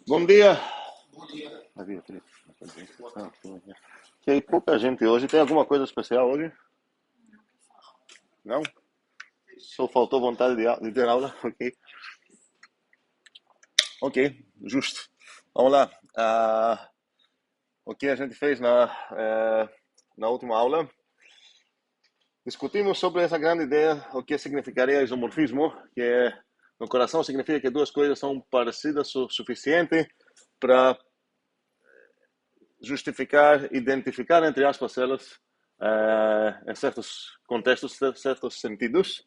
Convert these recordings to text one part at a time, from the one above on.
Bom dia. Bom dia, Felipe. Ok, pouca gente hoje. Tem alguma coisa especial hoje? Não? Só faltou vontade de ter aula? Ok. Ok, justo. Vamos lá. O que a gente fez na última aula? Discutimos sobre essa grande ideia, o que significaria isomorfismo, que no coração significa que duas coisas são parecidas o suficiente para justificar, identificar, entre aspas, elas em certos contextos, certos sentidos.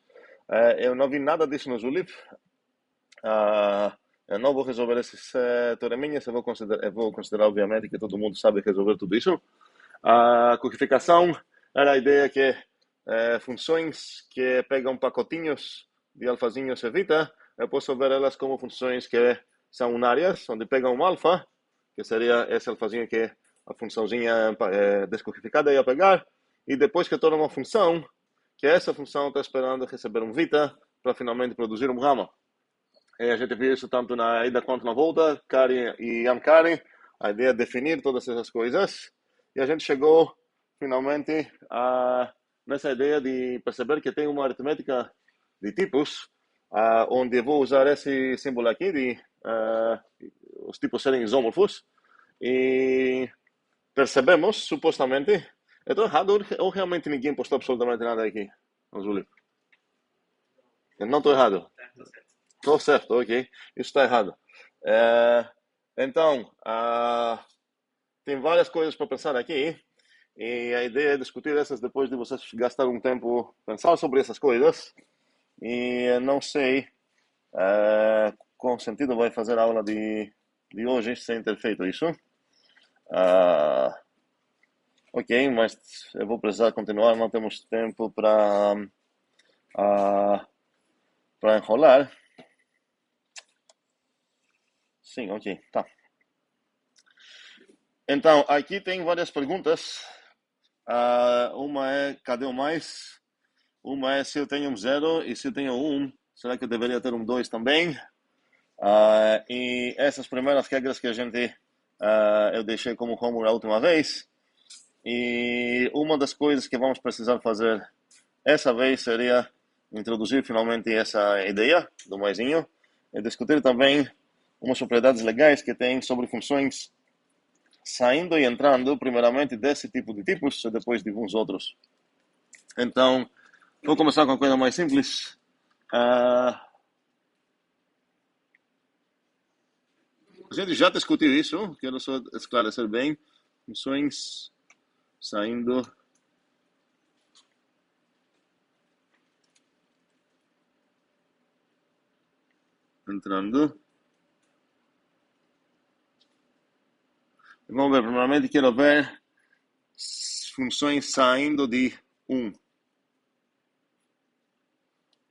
Eu não vi nada disso no Zulip. Eu não vou resolver esses teoreminhas, eu vou considerar, obviamente, que todo mundo sabe resolver tudo isso. A codificação era a ideia que funções que pegam pacotinhos de alfazinhos evita, eu posso ver elas como funções que são unárias, onde pegam um alfa, que seria esse alfazinho que a funçãozinha descodificada ia pegar, e depois que torna uma função, que essa função está esperando receber um vita para finalmente produzir um gamma. E a gente viu isso tanto na ida quanto na volta, Karen e Ann-Karen, a ideia é definir todas essas coisas, e a gente chegou finalmente nessa ideia de perceber que tem uma aritmética de tipos, onde eu vou usar esse símbolo aqui de os tipos serem isômorfos, e percebemos, supostamente, eu estou errado ou realmente ninguém postou absolutamente nada aqui, Azuli? Eu não estou errado. Estou certo, ok. Isso está errado. Então, tem várias coisas para pensar aqui. E a ideia é discutir essas depois de vocês gastar um tempo pensar sobre essas coisas. E não sei qual sentido vai fazer a aula de hoje sem ter feito isso. Ok, mas eu vou precisar continuar, não temos tempo para enrolar. Sim, ok, tá. Então, aqui tem várias perguntas. Uma é, cadê o mais? Uma é se eu tenho um zero e se eu tenho um, será que eu deveria ter um dois também? E essas primeiras regras que eu deixei como homework a última vez. E uma das coisas que vamos precisar fazer essa vez seria introduzir finalmente essa ideia do maisinho e discutir também umas propriedades legais que tem sobre funções saindo e entrando primeiramente desse tipo de tipos e depois de uns outros. Então, vou começar com uma coisa mais simples. A gente já discutiu isso, quero só esclarecer bem. Funções saindo, entrando. Vamos ver, primeiramente quero ver funções saindo de 1.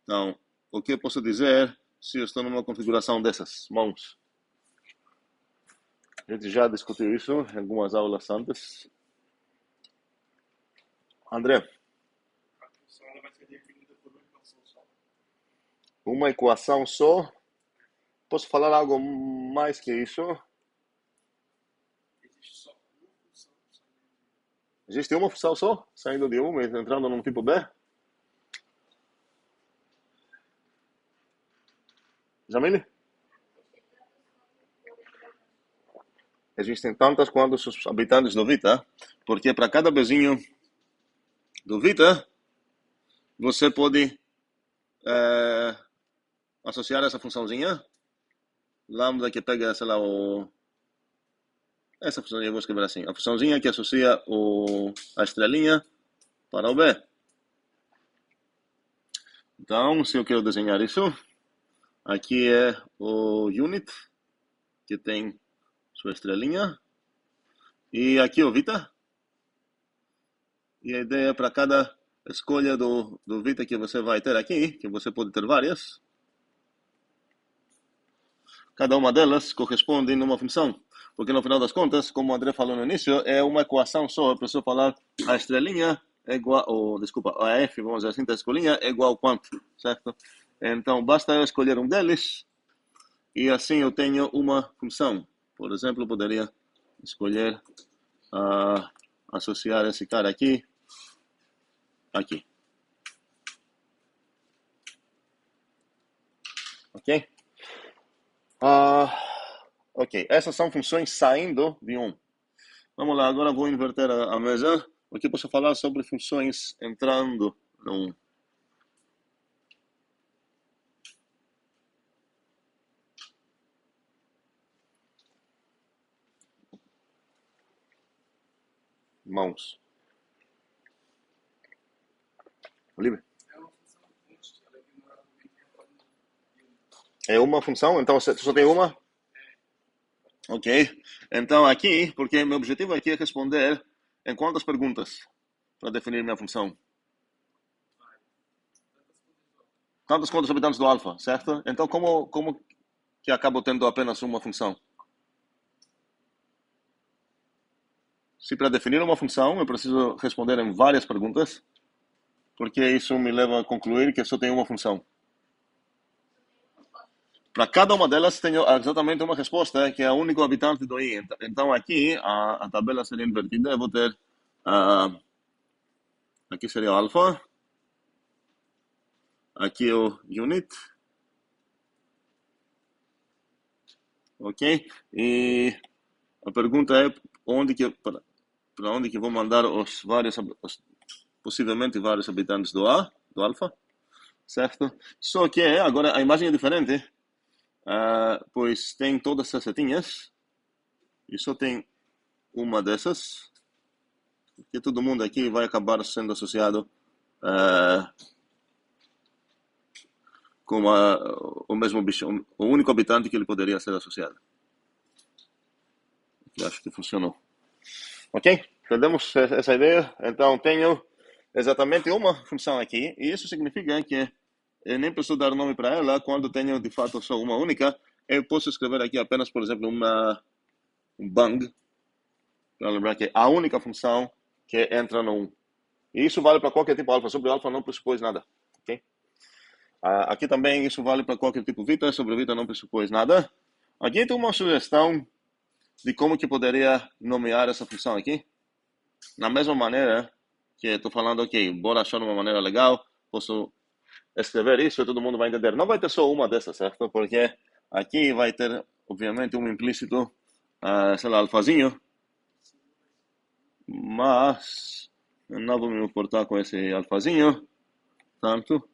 Então, o que eu posso dizer se eu estou numa configuração dessas mãos? A gente já discutiu isso em algumas aulas antes. André, uma equação só? Posso falar algo mais que isso? Existe uma função só, saindo de 1 e entrando num tipo B? Jamile? Existem tantas quanto os habitantes do Vita, porque para cada bezinho do Vita, você pode associar essa funçãozinha, lambda que pega, sei lá, essa funçãozinha, eu vou escrever assim, a funçãozinha que associa a estrelinha para o B. Então, se eu quero desenhar isso, aqui é o unit, que tem sua estrelinha, e aqui o Vita. E a ideia é para cada escolha do Vita que você vai ter aqui, que você pode ter várias, cada uma delas corresponde a uma função. Porque no final das contas, como o André falou no início, é uma equação só. Eu preciso falar a estrelinha é igual, ou desculpa, a f, vamos dizer assim, da escolinha é igual a quanto, certo? Então basta eu escolher um deles e assim eu tenho uma função. por exemplo, poderia escolher associar esse cara aqui. Ok? Ok, essas são funções saindo de um. Vamos lá, agora vou inverter a mesa. Aqui posso falar sobre funções entrando num. Mãos. Livre. É uma função? Então você só tem uma? Ok. Então aqui, porque meu objetivo aqui é responder em quantas perguntas para definir minha função? Tantos quantos habitantes do alfa, certo? Então como que acabo tendo apenas uma função? Se para definir uma função eu preciso responder em várias perguntas, porque isso me leva a concluir que só tem uma função. Para cada uma delas tenho exatamente uma resposta, que é o único habitante do I. Então aqui a tabela seria invertida, eu vou ter aqui seria o alfa, aqui o unit, ok? E a pergunta é para onde que vou mandar possivelmente vários habitantes do alfa, certo? Só que agora a imagem é diferente, pois tem todas essas setinhas e só tem uma dessas, que todo mundo aqui vai acabar sendo associado com o mesmo bicho, o único habitante que ele poderia ser associado. Eu acho que funcionou. Ok? Entendemos essa ideia? Então tenho exatamente uma função aqui, e isso significa que eu nem preciso dar nome para ela quando tenho de fato só uma única. Eu posso escrever aqui apenas, por exemplo, um bang, para lembrar que é a única função que entra no 1. E isso vale para qualquer tipo alfa. Sobre alfa não pressupôs nada. Ok? Aqui também isso vale para qualquer tipo Vita. Sobre Vita não pressupôs nada. Aqui tem uma sugestão de como que poderia nomear essa função aqui. Na mesma maneira que estou falando, ok, bora achar uma maneira legal, posso escrever isso e todo mundo vai entender. Não vai ter só uma dessas, certo? Porque aqui vai ter, obviamente, um implícito, sei lá, alfazinho, mas eu não vou me importar com esse alfazinho, tanto.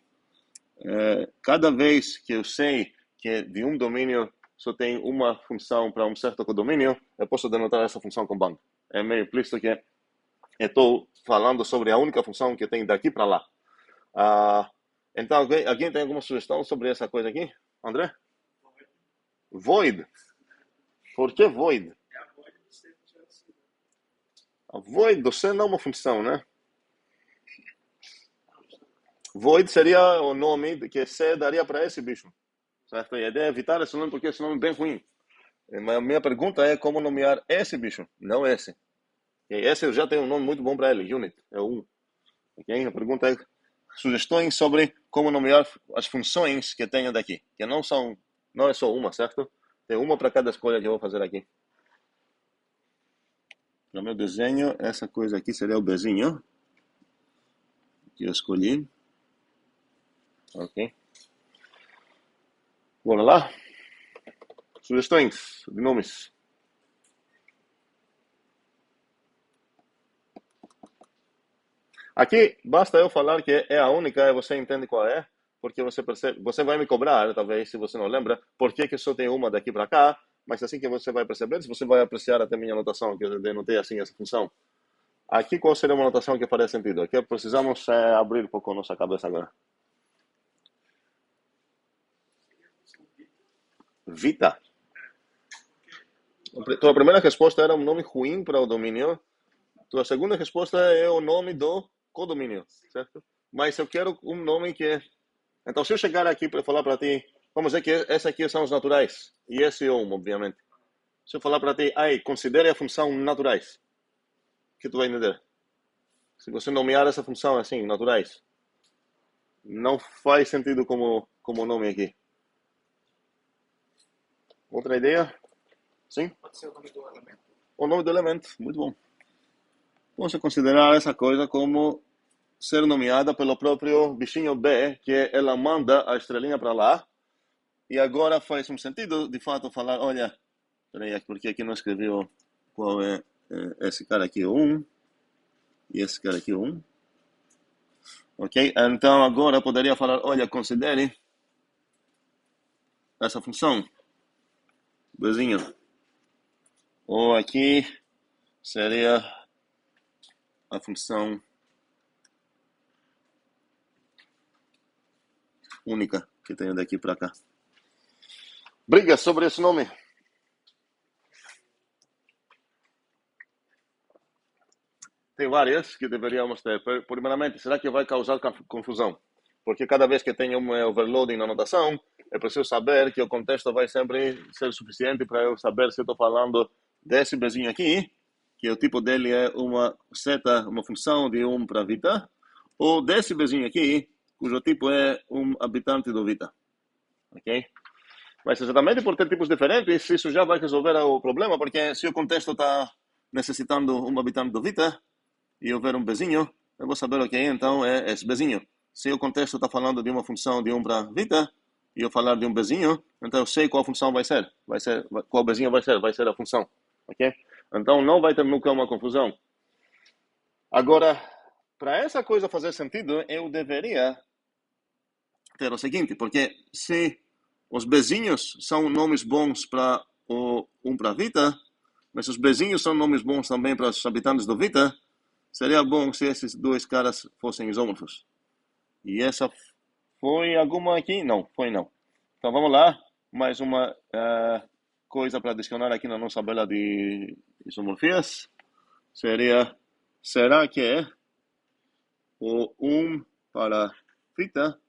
Cada vez que eu sei que de um domínio só tem uma função para um certo codomínio, eu posso denotar essa função com bang. É meio implícito que eu estou falando sobre a única função que tem daqui para lá. Então, alguém tem alguma sugestão sobre essa coisa aqui? André? Void. Por que void? A void do C não é uma função, né? Void seria o nome que C daria para esse bicho. Certo? E a ideia é evitar esse nome porque esse nome é bem ruim. Mas a minha pergunta é como nomear esse bicho, não esse. E esse eu já tenho um nome muito bom para ele, unit, é o 1. Okay? A pergunta é sugestões sobre como nomear as funções que tenho daqui, que não é só uma, certo? Tem uma para cada escolha que eu vou fazer aqui. No meu desenho, essa coisa aqui seria o Bzinho, que eu escolhi. Ok. Bora lá? Sugestões de nomes. Aqui, basta eu falar que é a única e você entende qual é, porque você percebe, você vai me cobrar, talvez, se você não lembra, por que só tem uma daqui para cá, mas assim que você vai perceber, se você vai apreciar até minha anotação, que eu denotei assim essa função. Aqui, qual seria uma anotação que faria sentido? Aqui precisamos abrir um pouco a nossa cabeça agora. Vita. Tua primeira resposta era um nome ruim para o domínio. Tua segunda resposta é o nome do codomínio, certo? Mas eu quero um nome que... Então, se eu chegar aqui para falar para ti, vamos dizer que esse aqui são os naturais, e esse é um, obviamente. Se eu falar para ti, considere a função naturais, o que tu vai entender? Se você nomear essa função assim, naturais, não faz sentido como nome aqui. Outra ideia? Sim? Pode ser o nome do elemento. O nome do elemento, muito bom. Vamos considerar essa coisa como ser nomeada pelo próprio bichinho B, que ela manda a estrelinha para lá. E agora faz um sentido, de fato, falar, olha, peraí, porque aqui não escreveu qual é esse cara aqui, o 1, e esse cara aqui, o 1. Ok? Então agora eu poderia falar, olha, considere essa função, Bzinho. Ou aqui seria a função única que tenho daqui para cá. Briga sobre esse nome. Tem várias que deveríamos ter. Primeiramente, será que vai causar confusão? Porque cada vez que tem um overloading na notação, é preciso saber que o contexto vai sempre ser suficiente para eu saber se eu estou falando desse bezinho aqui, que o tipo dele é uma seta, uma função de 1 para Vita, ou desse bezinho aqui, cujo tipo é um habitante do Vita. Ok? Mas exatamente por ter tipos diferentes, isso já vai resolver o problema, porque se o contexto está necessitando um habitante do Vita, e eu ver um bezinho, eu vou saber, ok, então é esse bezinho. Se o contexto está falando de uma função de 1 para Vita, e eu falar de um bezinho, então eu sei qual função vai ser. Qual bezinho vai ser a função. Ok? Então não vai ter nunca uma confusão. Agora, para essa coisa fazer sentido, eu deveria ter o seguinte, porque se os bezinhos são nomes bons para o 1 para Vita, mas os bezinhos são nomes bons também para os habitantes do Vita, seria bom se esses dois caras fossem isômorfos. E essa foi alguma aqui? Não, foi não. Então vamos lá. Mais uma coisa para adicionar aqui na nossa tabela de isomorfias. Será que é o 1 para Vita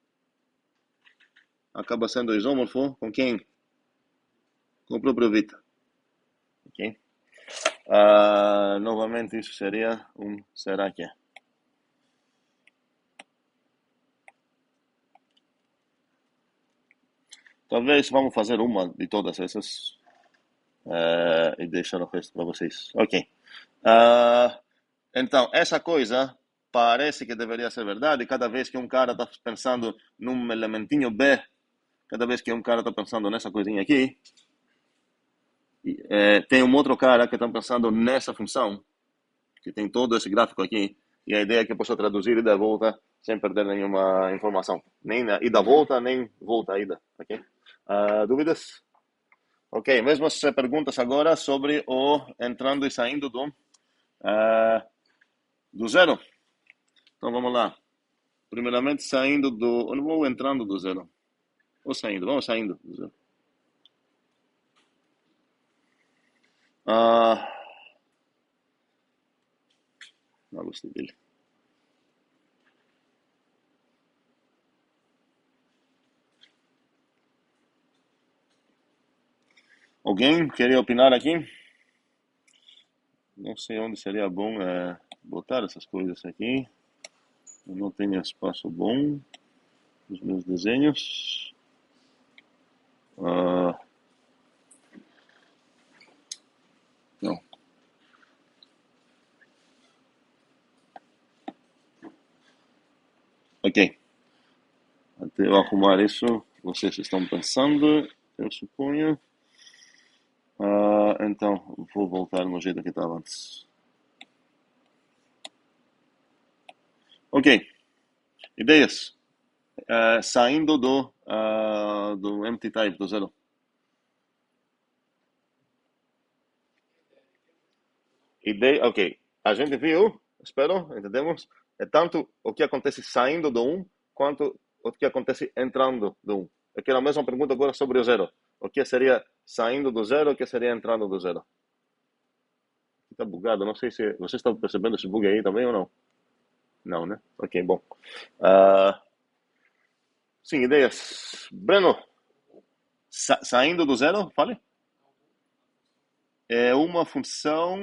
acaba sendo isômorfo com quem? Com o próprio Vita. Ok? Novamente isso seria um será que é. Talvez vamos fazer uma de todas essas e deixar o resto para vocês. Ok. Então, essa coisa parece que deveria ser verdade. Cada vez que um cara está pensando num elementinho B, cada vez que um cara está pensando nessa coisinha aqui, tem um outro cara que está pensando nessa função, que tem todo esse gráfico aqui, e a ideia é que eu possa traduzir ida e volta sem perder nenhuma informação. Nem ida volta, nem volta ida. Ok? Dúvidas? Ok, mesmas perguntas agora sobre o entrando e saindo do zero. Então vamos lá. Primeiramente saindo do... Eu vou entrando do zero. Ou saindo, vamos saindo do zero. Não gostei dele. Alguém queria opinar aqui? Não sei onde seria bom botar essas coisas aqui. Eu não tenho espaço bom nos meus desenhos. Não. Ok. Até eu arrumar isso, vocês estão pensando, eu suponho. Então, vou voltar no jeito que estava antes. Ok. Ideias. Saindo do empty type, do zero. Ideia, ok. A gente viu, espero, entendemos? É tanto o que acontece saindo do 1, quanto o que acontece entrando do 1. Eu quero a mesma pergunta agora sobre o zero. O que seria saindo do zero, o que seria entrando do zero? Está bugado, não sei se você está percebendo esse bug aí também ou não. Não, né? Ok, bom. Sim, ideias. Breno, saindo do zero, fale. É uma função.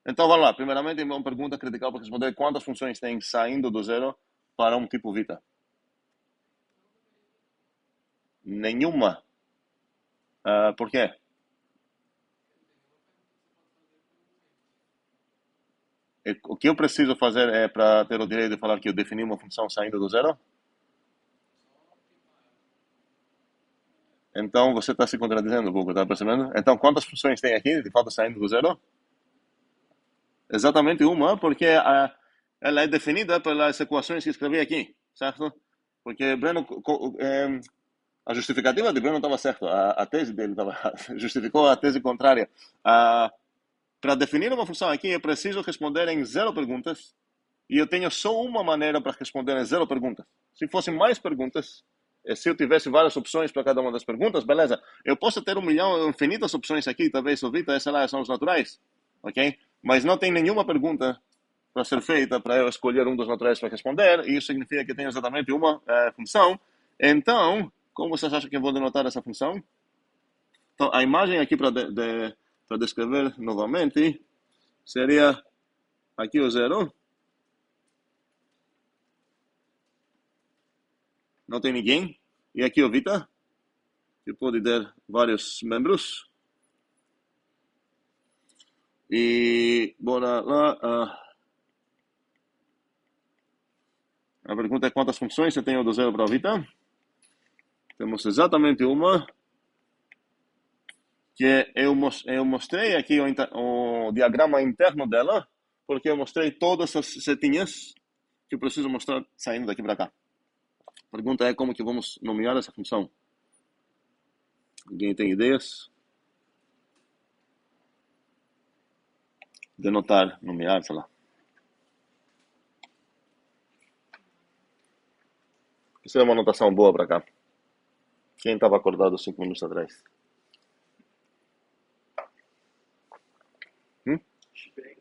Então, vamos lá. Primeiramente, uma pergunta critical para responder: quantas funções tem saindo do zero para um tipo Vita? Nenhuma. Por quê? o que eu preciso fazer é para ter o direito de falar que eu defini uma função saindo do zero? Então você está se contradizendo, Google, está percebendo? Então quantas funções tem aqui de fato saindo do zero? Exatamente uma, porque ela é definida pelas equações que escrevi aqui, certo? Porque Breno, a justificativa de Breno estava certa, a tese dele justificou a tese contrária. Para definir uma função aqui, eu preciso responder em 0 perguntas, e eu tenho só uma maneira para responder em 0 perguntas. Se fossem mais perguntas, se eu tivesse várias opções para cada uma das perguntas, beleza. Eu posso ter 1 milhão, infinitas opções aqui, talvez o Vita, essa lá são os naturais, ok? Mas não tem nenhuma pergunta para ser feita para eu escolher um dos naturais para responder, e isso significa que tenho exatamente uma função. Então, como vocês acham que eu vou denotar essa função? Então, a imagem aqui para descrever novamente seria aqui o zero. Não tem ninguém. E aqui o Vita, que pode ter vários membros. E bora lá. A pergunta é quantas funções eu tenho do zero para o Vita. Temos exatamente uma. Que eu mostrei aqui o diagrama interno dela, porque eu mostrei todas as setinhas que eu preciso mostrar saindo daqui para cá. A pergunta é como que vamos nomear essa função. Alguém tem ideias? Denotar, nomear, sei lá. Isso é uma anotação boa para cá. Quem estava acordado 5 minutos atrás? Shebang.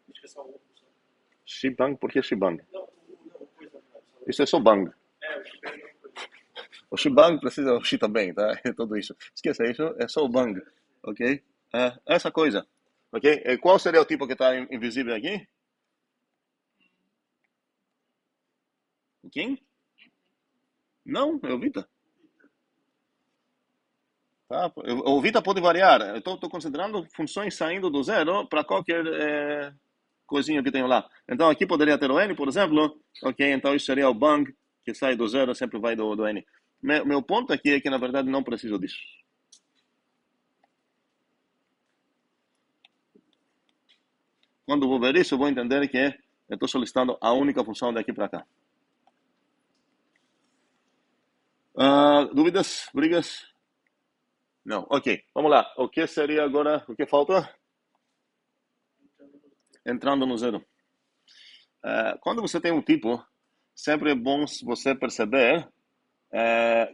Acho que é só um. Shebang? Por que Shebang? Não, coisa. Isso é só bang. É, o Shebang é uma coisa. O Shebang precisa o Shi também, tá? É tudo isso. Esqueça isso, é só o bang, ok? É essa coisa, ok? E qual seria o tipo que está invisível aqui? Quem? Não, é o Vita. Tá? O Vita pode variar. Eu estou considerando funções saindo do zero para qualquer coisinha que tenho lá. Então aqui poderia ter o n, por exemplo. Ok, então isso seria o bang, que sai do zero, sempre vai do n. Meu ponto aqui é que, na verdade, não preciso disso. Quando vou ver isso, eu vou entender que eu estou solicitando a única função daqui para cá. Dúvidas? Brigas? Não. Ok, vamos lá. O que seria agora? O que falta? Entrando no zero. Quando você tem um tipo, sempre é bom você perceber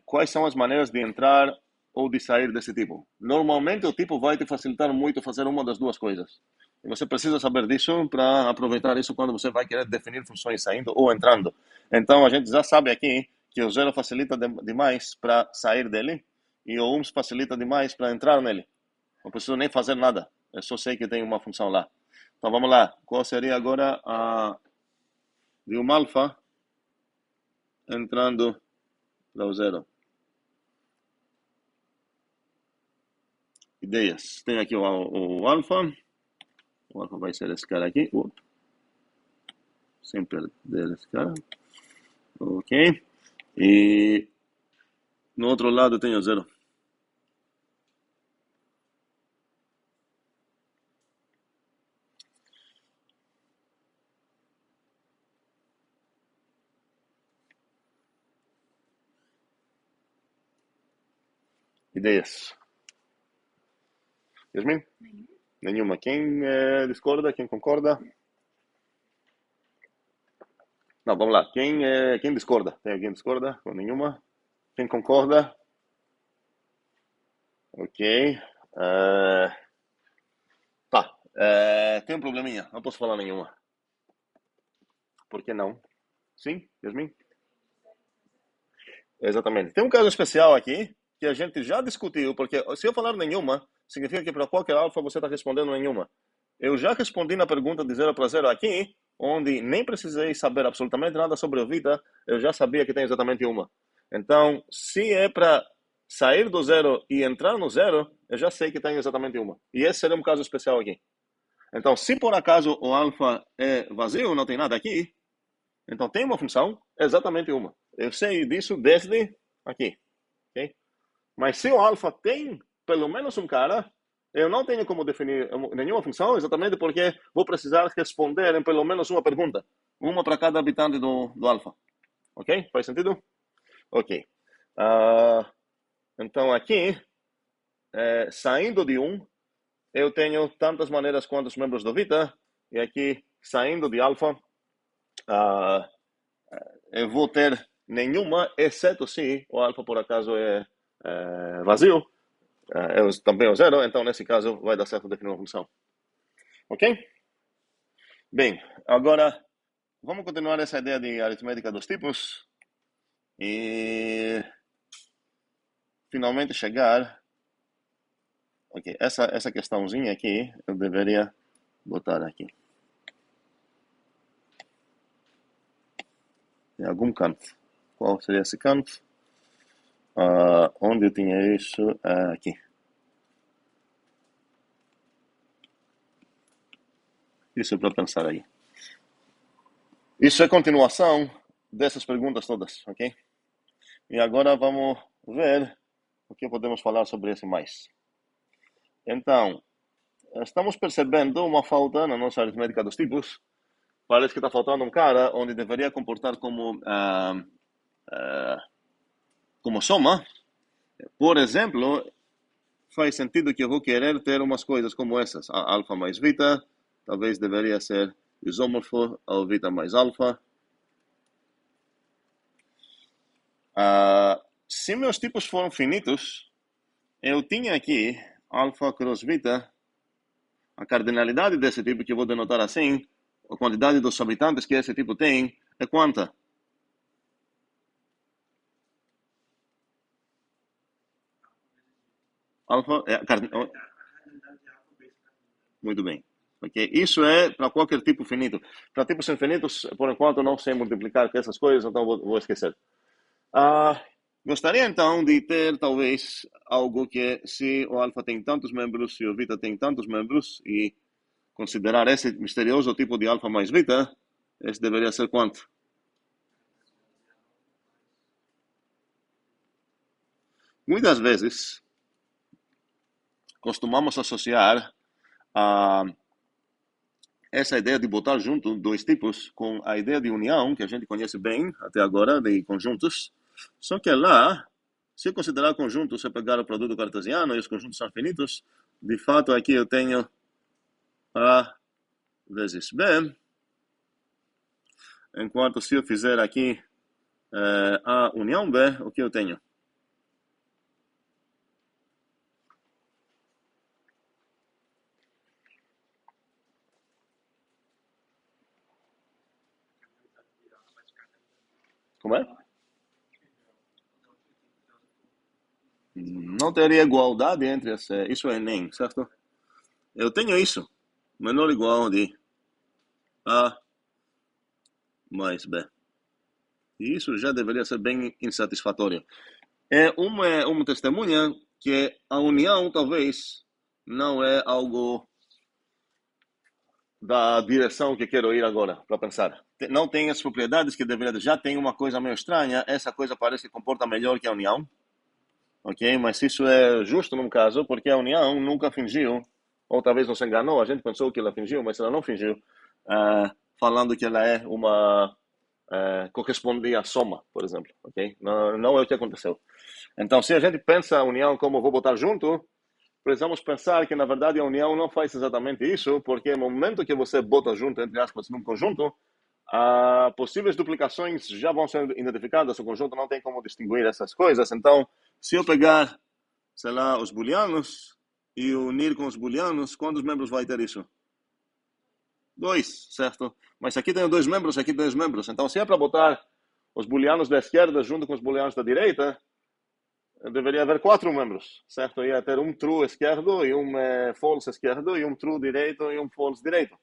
quais são as maneiras de entrar ou de sair desse tipo. Normalmente o tipo vai te facilitar muito fazer uma das duas coisas. E você precisa saber disso para aproveitar isso quando você vai querer definir funções saindo ou entrando. Então a gente já sabe aqui que o zero facilita demais para sair dele e o 1 facilita demais para entrar nele. Não preciso nem fazer nada. Eu só sei que tem uma função lá. Então vamos lá. Qual seria agora a de um alfa entrando para o zero? Ideias. Tem aqui o alfa. O alfa vai ser esse cara aqui. Sem perder esse cara. Ok. E no outro lado tem o zero. Ideias. Yasmin? Nenhuma. Quem discorda? Quem concorda? Não, vamos lá. Quem discorda? Tem alguém que discorda? Com nenhuma? Quem concorda? Ok. Tá. Tem um probleminha. Não posso falar nenhuma. Por que não? Sim, Yasmin? Exatamente. Tem um caso especial aqui que a gente já discutiu, porque se eu falar nenhuma, significa que para qualquer alfa você está respondendo nenhuma. Eu já respondi na pergunta de 0 para 0 aqui, onde nem precisei saber absolutamente nada sobre o Vita, eu já sabia que tem exatamente uma. Então, se é para sair do zero e entrar no zero, eu já sei que tem exatamente uma. E esse seria um caso especial aqui. Então, se por acaso o alfa é vazio, não tem nada aqui, então tem uma função, exatamente uma. Eu sei disso desde aqui, ok? Mas se o alfa tem pelo menos um cara, eu não tenho como definir nenhuma função, exatamente porque vou precisar responder em pelo menos uma pergunta. Uma para cada habitante do alfa. Ok? Faz sentido? Ok. Então aqui, saindo de um, eu tenho tantas maneiras quantos membros do Vita, e aqui, saindo de alfa, eu vou ter nenhuma, exceto se o alfa por acaso é vazio, também é o zero, então nesse caso vai dar certo definir uma função. Ok? Bem, agora vamos continuar essa ideia de aritmética dos tipos e finalmente chegar. Ok, essa questãozinha aqui eu deveria botar aqui em algum canto. Qual seria esse canto? Onde eu tinha isso? Aqui. Isso é para pensar aí. Isso é continuação dessas perguntas todas, ok? E agora vamos ver o que podemos falar sobre esse mais. Então, estamos percebendo uma falta na nossa aritmética dos tipos. Parece que está faltando um cara onde deveria comportar como soma. Por exemplo, faz sentido que eu vou querer ter umas coisas como essas. Alfa mais beta, talvez deveria ser isômorfo ao beta mais alfa. Se meus tipos foram finitos, eu tinha aqui alfa cross beta, a cardinalidade desse tipo, que eu vou denotar assim, a quantidade dos habitantes que esse tipo tem, é quanta? Alfa é muito bem. Okay? Isso é para qualquer tipo finito. Para tipos infinitos, por enquanto, não sei multiplicar com essas coisas, então vou esquecer. Gostaria então de ter talvez algo que, se o alfa tem tantos membros, se o beta tem tantos membros, e considerar esse misterioso tipo de alfa mais beta, esse deveria ser quanto? Muitas vezes, costumamos associar a essa ideia de botar junto dois tipos com a ideia de união, que a gente conhece bem até agora, de conjuntos. Só que lá, se considerar conjuntos, se pegar o produto cartesiano e os conjuntos são finitos, de fato aqui eu tenho A vezes B, enquanto se eu fizer aqui A união B, o que eu tenho? Como é? Não teria igualdade entre as... Isso é nem, certo? Eu tenho isso, menor ou igual de A mais B. E isso já deveria ser bem insatisfatório. É uma testemunha que a união talvez não é algo da direção que quero ir agora, para pensar. Não tem as propriedades que deveria. Já tem uma coisa meio estranha, essa coisa parece que comporta melhor que a união, ok? Mas isso é justo num caso, porque a união nunca fingiu, ou talvez nos enganou, a gente pensou que ela fingiu, mas ela não fingiu, falando que ela é uma corresponde à soma, por exemplo, ok? Não, não é o que aconteceu. Então, se a gente pensa a união como vou botar junto, precisamos pensar que, na verdade, a união não faz exatamente isso, porque no momento que você bota junto, entre aspas, num conjunto, possíveis duplicações já vão ser identificadas, o conjunto não tem como distinguir essas coisas. Então, se eu pegar, sei lá, os booleanos e unir com os booleanos, quantos membros vai ter isso? Dois, certo? Mas aqui tenho dois membros, aqui dois membros. Então, se é para botar os booleanos da esquerda junto com os booleanos da direita, deveria haver quatro membros, certo? Ia ter um true esquerdo e um false esquerdo e um true direito e um false direito.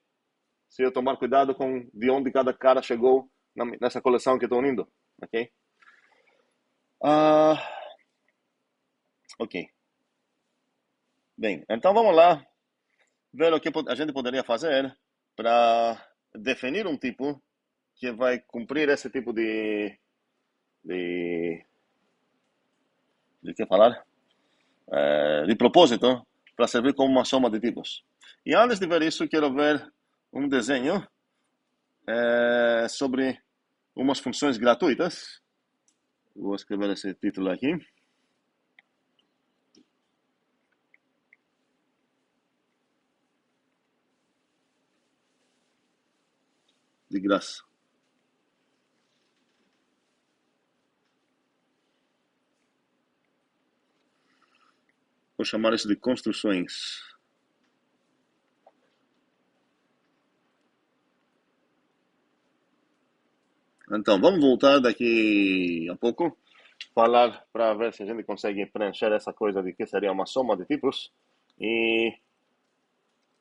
Se eu tomar cuidado com de onde cada cara chegou nessa coleção que estou unindo, ok? Ok. Bem, então vamos lá. ver o que a gente poderia fazer para definir um tipo que vai cumprir esse tipo de, de que falar? De propósito para servir como uma soma de tipos. E antes de ver isso, quero ver um desenho sobre umas funções gratuitas. Vou escrever esse título aqui. De graça. Vou chamar isso de construções. Então, vamos voltar daqui a pouco, falar para ver se a gente consegue preencher essa coisa de que seria uma soma de tipos. E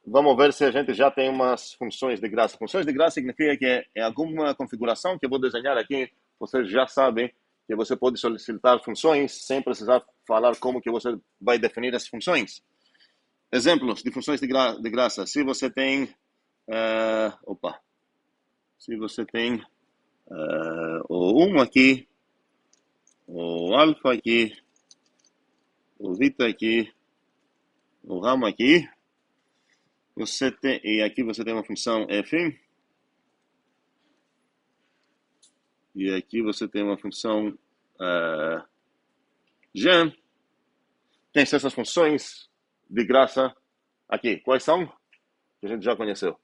vamos ver se a gente já tem umas funções de graça. Funções de graça significa que é alguma configuração que eu vou desenhar aqui. Vocês já sabem que você pode solicitar funções sem precisar falar como que você vai definir as funções. Exemplos de funções de graça. Se você tem... Se você tem o 1 aqui, o alfa aqui, o vita aqui, o gamma aqui, você tem, e aqui você tem uma função f, e aqui você tem uma função g. Tem essas funções de graça aqui. Quais são? Que a gente já conheceu.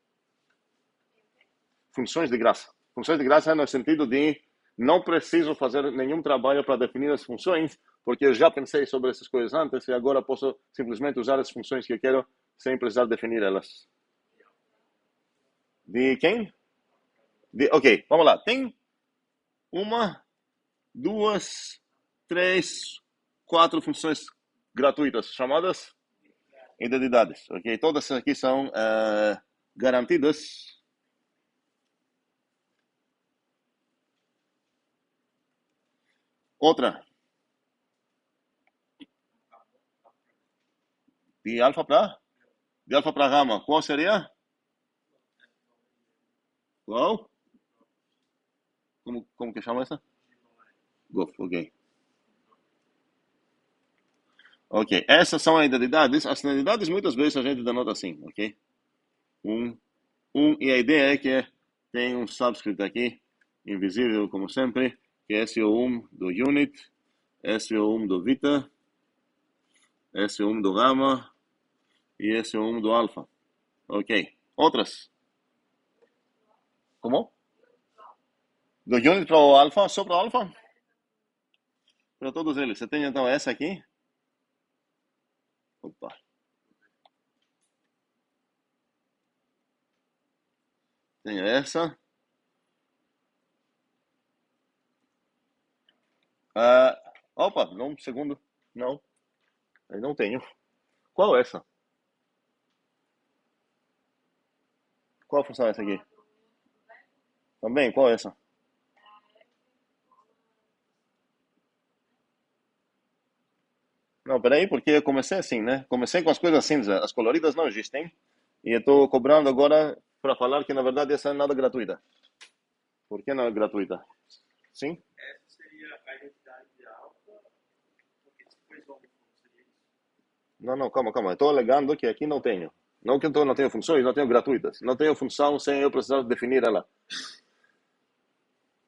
Funções de graça. Funções de graça é no sentido de não preciso fazer nenhum trabalho para definir as funções, porque eu já pensei sobre essas coisas antes e agora posso simplesmente usar as funções que eu quero sem precisar definir elas. De quem? Ok, vamos lá. Tem uma, duas, três, quatro funções gratuitas chamadas identidades. Ok, todas aqui são garantidas. Outra. De alfa para gama. Qual seria? Qual? Como que chama essa? Gof, ok. Ok, essas são as identidades. As identidades muitas vezes a gente denota assim, ok? E a ideia é que tem um subscript aqui, invisível como sempre, que é SO1 do unit, SO1 do vita, SO1 do gamma e SO1 do alfa. Ok. Outras? Como? Do unit para o alfa, só para o alfa? Para todos eles. Você tem então essa aqui. Opa. Tenho essa. Opa, não, um segundo. Não, eu não tenho. Qual é essa? Qual função é essa aqui? Também, qual é essa? Não, peraí, porque eu comecei assim, né? Comecei com as coisas cinza. As coloridas não existem. E eu estou cobrando agora para falar que, na verdade, essa não é nada gratuita. Por que não é gratuita? Sim? Essa seria a identidade de alfa, porque depois vamos seria isso. Não, calma. Eu estou alegando que aqui não tenho. Não que eu não tenho funções, não tenho gratuitas. Não tenho função sem eu precisar definir ela.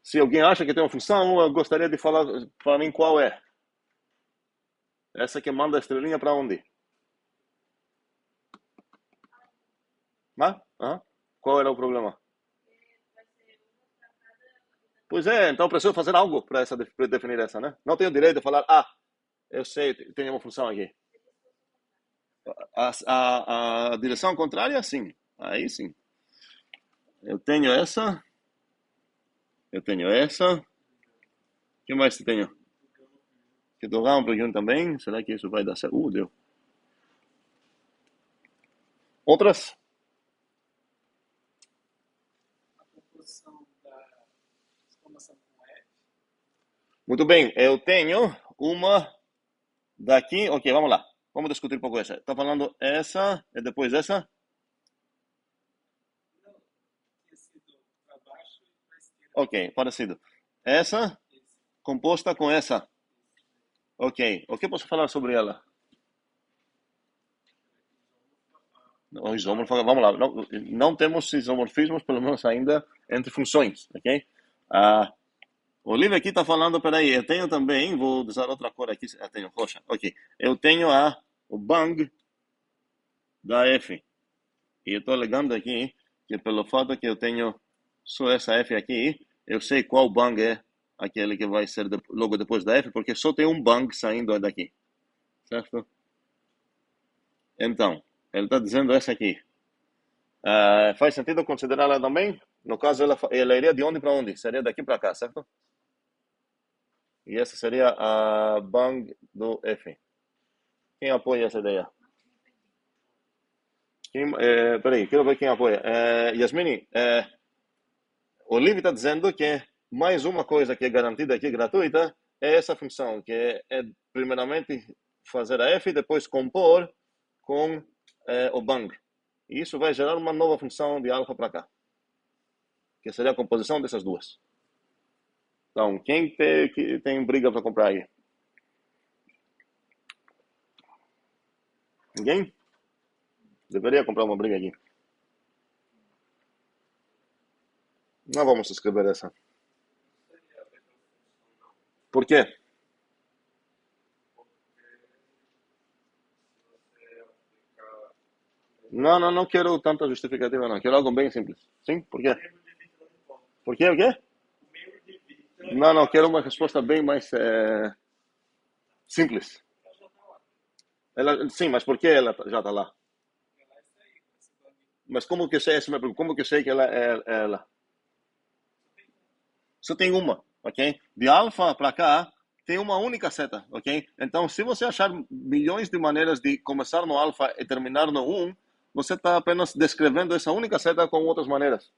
Se alguém acha que tem uma função, eu gostaria de falar para mim qual é. Essa que manda a estrelinha para onde? Qual era o problema? Pois é, então preciso fazer algo para definir essa, né? Não tenho direito de falar, eu sei, tem uma função aqui. A direção contrária, sim. Aí sim. Eu tenho essa. Eu tenho essa. O que mais você tenho? Que do RAM para também. Será que isso vai dar certo? Deu. Outras? A composição da exclamação com F. Muito bem. Eu tenho uma daqui. Ok, vamos lá. Vamos discutir um pouco essa. Está falando essa e depois essa? Ok, parecido. Essa composta com essa. Ok. O que posso falar sobre ela? O isômorfo, vamos lá. Não temos isomorfismos, pelo menos ainda, entre funções, ok? Ah, o livro aqui está falando, peraí, eu tenho também, vou usar outra cor aqui, eu tenho roxa, ok. Eu tenho o bang da F. E eu estou alegando aqui que pelo fato que eu tenho só essa F aqui, eu sei qual bang é aquele que vai ser logo depois da F, porque só tem um bang saindo daqui, certo? Então, ele está dizendo essa aqui. Faz sentido considerar ela também? No caso, ela iria de onde para onde? Seria daqui para cá, certo? E essa seria a bang do F. Quem apoia essa ideia? Peraí, quero ver quem apoia. Yasmini, o Liv está dizendo que mais uma coisa que é garantida aqui, gratuita, é essa função, que é primeiramente fazer a F e depois compor com o bang. E isso vai gerar uma nova função de alfa para cá, que seria a composição dessas duas. Então, que tem briga para comprar aí? Ninguém? Deveria comprar uma briga aqui. Não vamos escrever essa. Por quê? Não quero tanta justificativa, não. Quero algo bem simples. Sim? Por quê? Por quê? O quê? Não, quero uma resposta bem mais simples. Sim, mas por que ela já está lá? Mas como que eu sei, como que eu sei que ela é ela? Só tem uma, ok? De alfa para cá, tem uma única seta, ok? Então, se você achar milhões de maneiras de começar no alfa e terminar no 1, você está apenas descrevendo essa única seta com outras maneiras.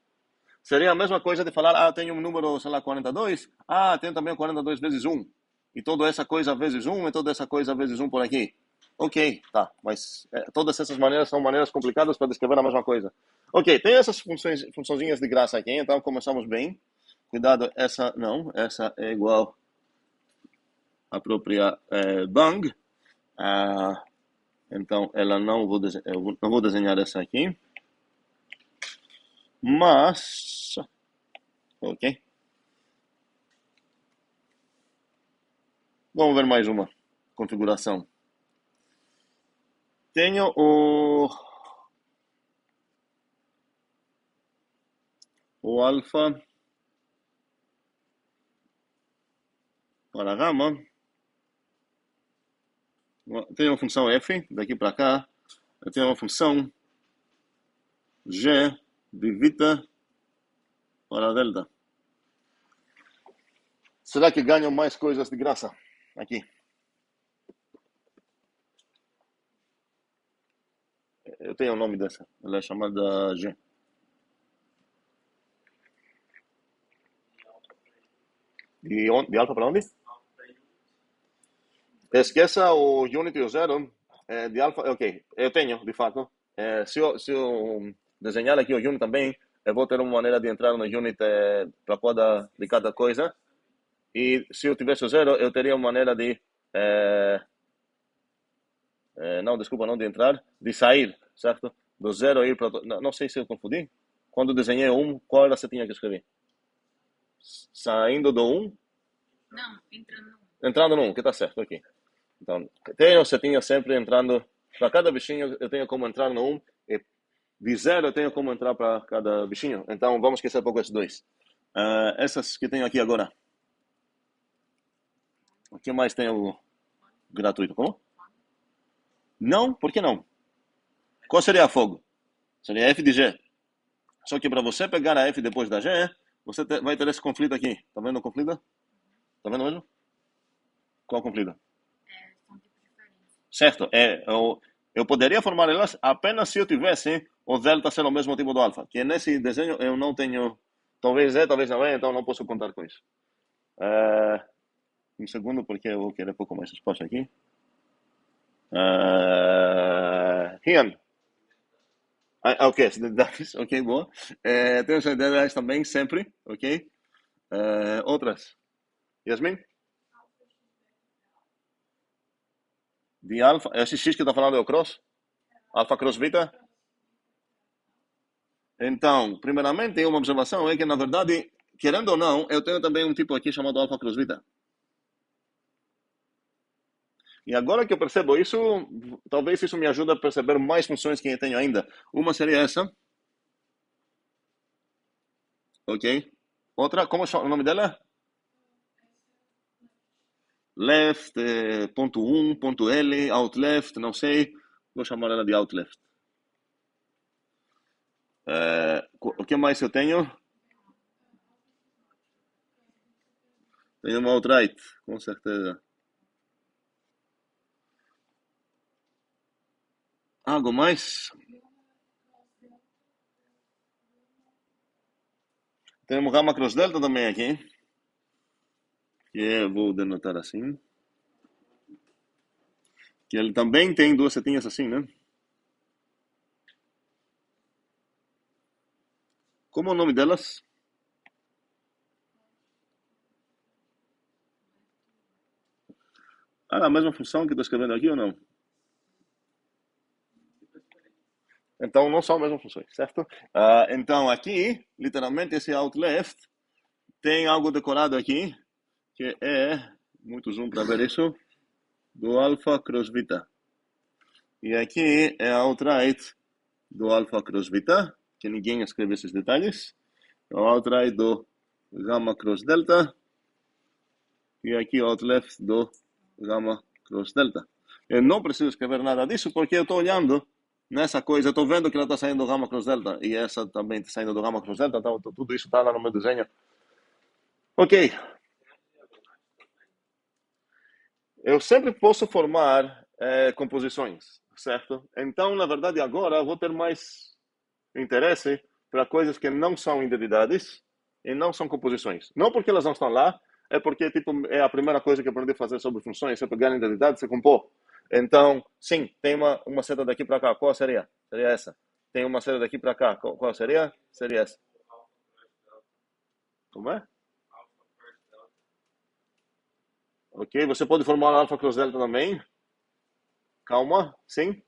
Seria a mesma coisa de falar, tem um número, sei lá, 42, tem também 42 vezes 1. E toda essa coisa vezes 1 e toda essa coisa vezes 1 por aqui. Ok, tá, mas todas essas maneiras são maneiras complicadas para descrever a mesma coisa. Ok, tem essas funçõezinhas de graça aqui, então começamos bem. Cuidado, essa é igual a própria bang. Então, ela eu não vou desenhar essa aqui. Mas, ok. Vamos ver mais uma configuração. Tenho o alfa para gama. Tenho uma função f, daqui para cá. Eu tenho uma função g de vita para delta. Será que ganham mais coisas de graça aqui? Eu tenho o nome dessa. Ela é chamada G. De alfa para onde? Esqueça o unit e o zero. De alfa, ok. Eu tenho, de fato. Se eu desenhar aqui o unit também, eu vou ter uma maneira de entrar no unit para cada coisa. E se eu tivesse o zero, eu teria uma maneira de... não, desculpa, não de entrar, de sair, certo? Do zero ir para... Não sei se eu confundi. Quando desenhei o 1, qual era a setinha que eu escrevi? Saindo do 1? Não, entrando no 1. Entrando no 1, que tá certo, ok. Então, tenho setinha sempre entrando... Para cada bichinho, eu tenho como entrar no 1. E de 0, eu tenho como entrar para cada bichinho. Então, vamos esquecer um pouco esses dois. Essas que tenho aqui agora. O que mais tenho gratuito? Como? Não? Por que não? Qual seria a fogo? Seria f de g. Só que para você pegar a f depois da g, você vai ter esse conflito aqui. Tá vendo o conflito? Tá vendo mesmo? Qual conflito? São tipos diferentes. Certo. Eu poderia formar elas apenas se eu tivesse o delta ser o mesmo tipo do alfa. Que nesse desenho eu não tenho... Talvez talvez não é, então não posso contar com isso. Um segundo, porque eu vou querer um pouco mais espaço aqui. Rian. Ok, ok, boa. Tenho as ideias também, sempre, ok? Outras. Yasmin? De alfa. Esse X que está falando é o cross? Alfa cross beta? Então, primeiramente, uma observação é que, na verdade, querendo ou não, eu tenho também um tipo aqui chamado alfa cross beta. E agora que eu percebo isso, talvez isso me ajude a perceber mais funções que eu tenho ainda. Uma seria essa. Ok. Outra, como chama o nome dela? Left, ponto 1, ponto L, out left, não sei. Vou chamar ela de out left. O que mais eu tenho? Tenho uma out right, com certeza. Algo mais? Temos gamma cross delta também aqui. Que eu vou denotar assim. Que ele também tem duas setinhas assim, né? Como é o nome delas? Ah, a mesma função que estou escrevendo aqui ou não? Então, não são as mesmas funções, certo? Então, aqui, literalmente, esse out left tem algo decorado aqui, que é, muito zoom para ver isso, do alfa cross beta. E aqui é out right do alfa cross beta, que ninguém escreve esses detalhes. É o out right do gamma cross delta. E aqui o out left do gamma cross delta. Eu não preciso escrever nada disso, porque eu estou olhando nessa coisa, eu estou vendo que ela está saindo do gamma cross delta, e essa também está saindo do gamma cross delta, então tudo isso está lá no meu desenho. Ok. Eu sempre posso formar composições, certo? Então, na verdade, agora eu vou ter mais interesse para coisas que não são identidades e não são composições. Não porque elas não estão lá, é porque tipo, é a primeira coisa que eu aprendi a fazer sobre funções, é pegar a identidade e compor. Então, sim, tem uma seta daqui para cá. Qual seria? Seria essa. Tem uma seta daqui para cá. Qual seria? Seria essa. Como é? Ok, você pode formar alfa cross delta também. Calma, sim.